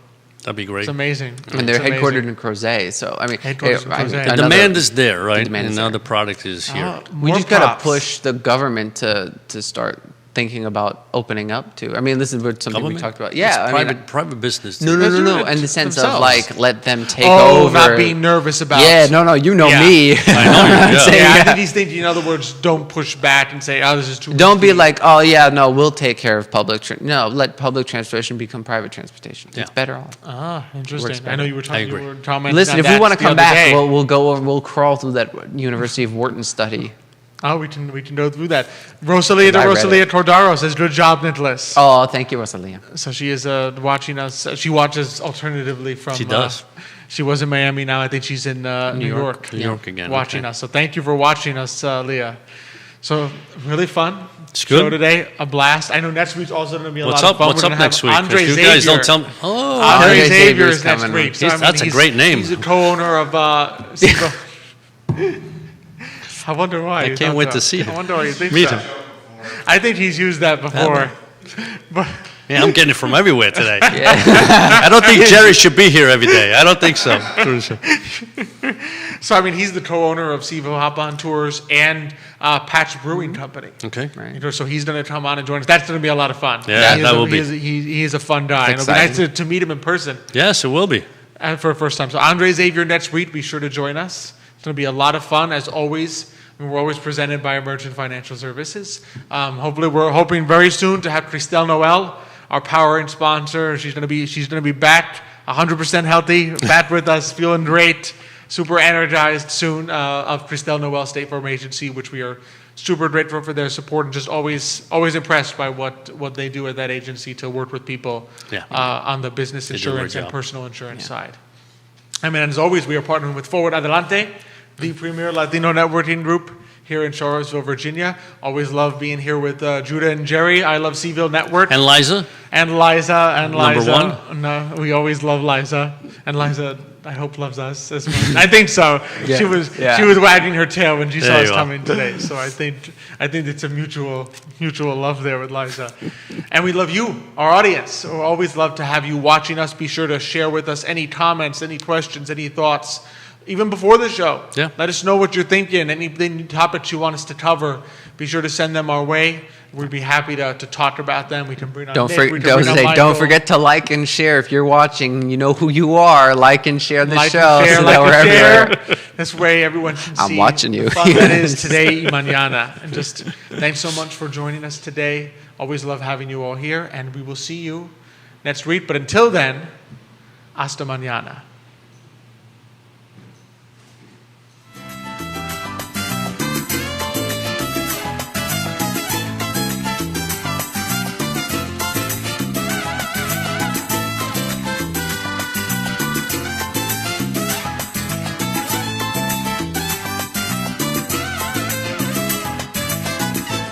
That'd be great. It's amazing. And they're It's headquartered amazing. in Crozet, so I mean, Headquartered in Crozet. The another- demand is there, right? demand And is now there. the product is here. we More just got props. to push the government to start thinking about opening up to. I mean, this is what something we Government? talked about. It's Yeah, I mean, private business. no, Let's do no. it In the sense themselves. of like, let them take Oh, over. not being nervous about. Yeah, no, you know Yeah. me. I know you, I'm yeah. saying, Yeah, I think he's thinking, in other words, don't push back and say, "Oh, this is too." Don't be risky. like, oh yeah, no, we'll take care of no, let public transportation become private transportation. Yeah. It's better off. Ah, Works interesting. better. I know you were I talking. agree. You were commenting Listen, on if we that want to the come other back, day. we'll go over, we'll crawl through that University of Wharton study. Oh, we can go through that. Rosalia de I read Rosalia it. Cordaro says, "Good job, Nicholas." Oh, thank you, Rosalia. So she is watching us. She watches alternatively from. She does. She was in Miami. Now I think she's in New York. New York again. Watching okay. us. So thank you for watching us, Leah. So really fun. It's good. Show today, a blast. I know next week's also going to be a What's lot up? of fun. What's We're up gonna next have week? Andre If you Xavier. guys don't tell me. Oh, Andre Andre Xavier Xavier's is next coming. week. So, That's a he's- great name. He's a co-owner of Sivo. I wonder why. I you can't thought wait so. to see I him. wonder why you think Meet so. him. I think he's used that before. But Yeah, I'm getting it from everywhere today. I don't think Jerry should be here every day. I don't think so. so I mean, he's the co-owner of Sivo Hop On Tours and Patch Brewing Company. Okay. Right. You know, so he's going to come on and join us. That's going to be a lot of fun. Yeah, He is that a- will he be. is a- He is a fun guy. And it'll be nice Exciting. to meet him in person Yes, it will be. for the first time. So Andre Xavier next week, be sure to join us. It's going to be a lot of fun, as always. I mean, we're always presented by Emergent Financial Services. Hopefully, we're hoping very soon to have Christelle Noel, our powering sponsor. She's going to be back, 100% healthy, back with us, feeling great, super energized soon. Of Christelle Noel State Farm Agency, which we are super grateful for their support and just always impressed by what they do at that agency to work with people Yeah. on the business They do a great insurance and job. personal insurance side. I mean, as always, we are partnering with Forward Adelante, the premier Latino networking group here in Charlottesville, Virginia. Always love being here with Judah and Jerry. I Love Seaville Network. And Liza? And Liza. And Number Liza. one? No, we always love Liza. And Liza, I hope, loves us as well. I think so. Yeah. She was Yeah. wagging her tail when she saw There us you are. coming today. So I think it's a mutual love there with Liza. And we love you, our audience. We always love to have you watching us. Be sure to share with us any comments, any questions, any thoughts, even before the show. Yeah. Let us know what you're thinking, any topics you want us to cover. Be sure to send them our way. We'd be happy to talk about them. We can bring on Don't Nick, we can don't bring on say, Michael. don't forget to like and share. If you're watching, you know who you are. Like and share the Like show and share, so like that we're and everywhere. share. This way everyone can I'm see watching you. the fun that is today y mañana. And just thanks so much for joining us today. Always love having you all here, and we will see you next week. But until then, hasta mañana.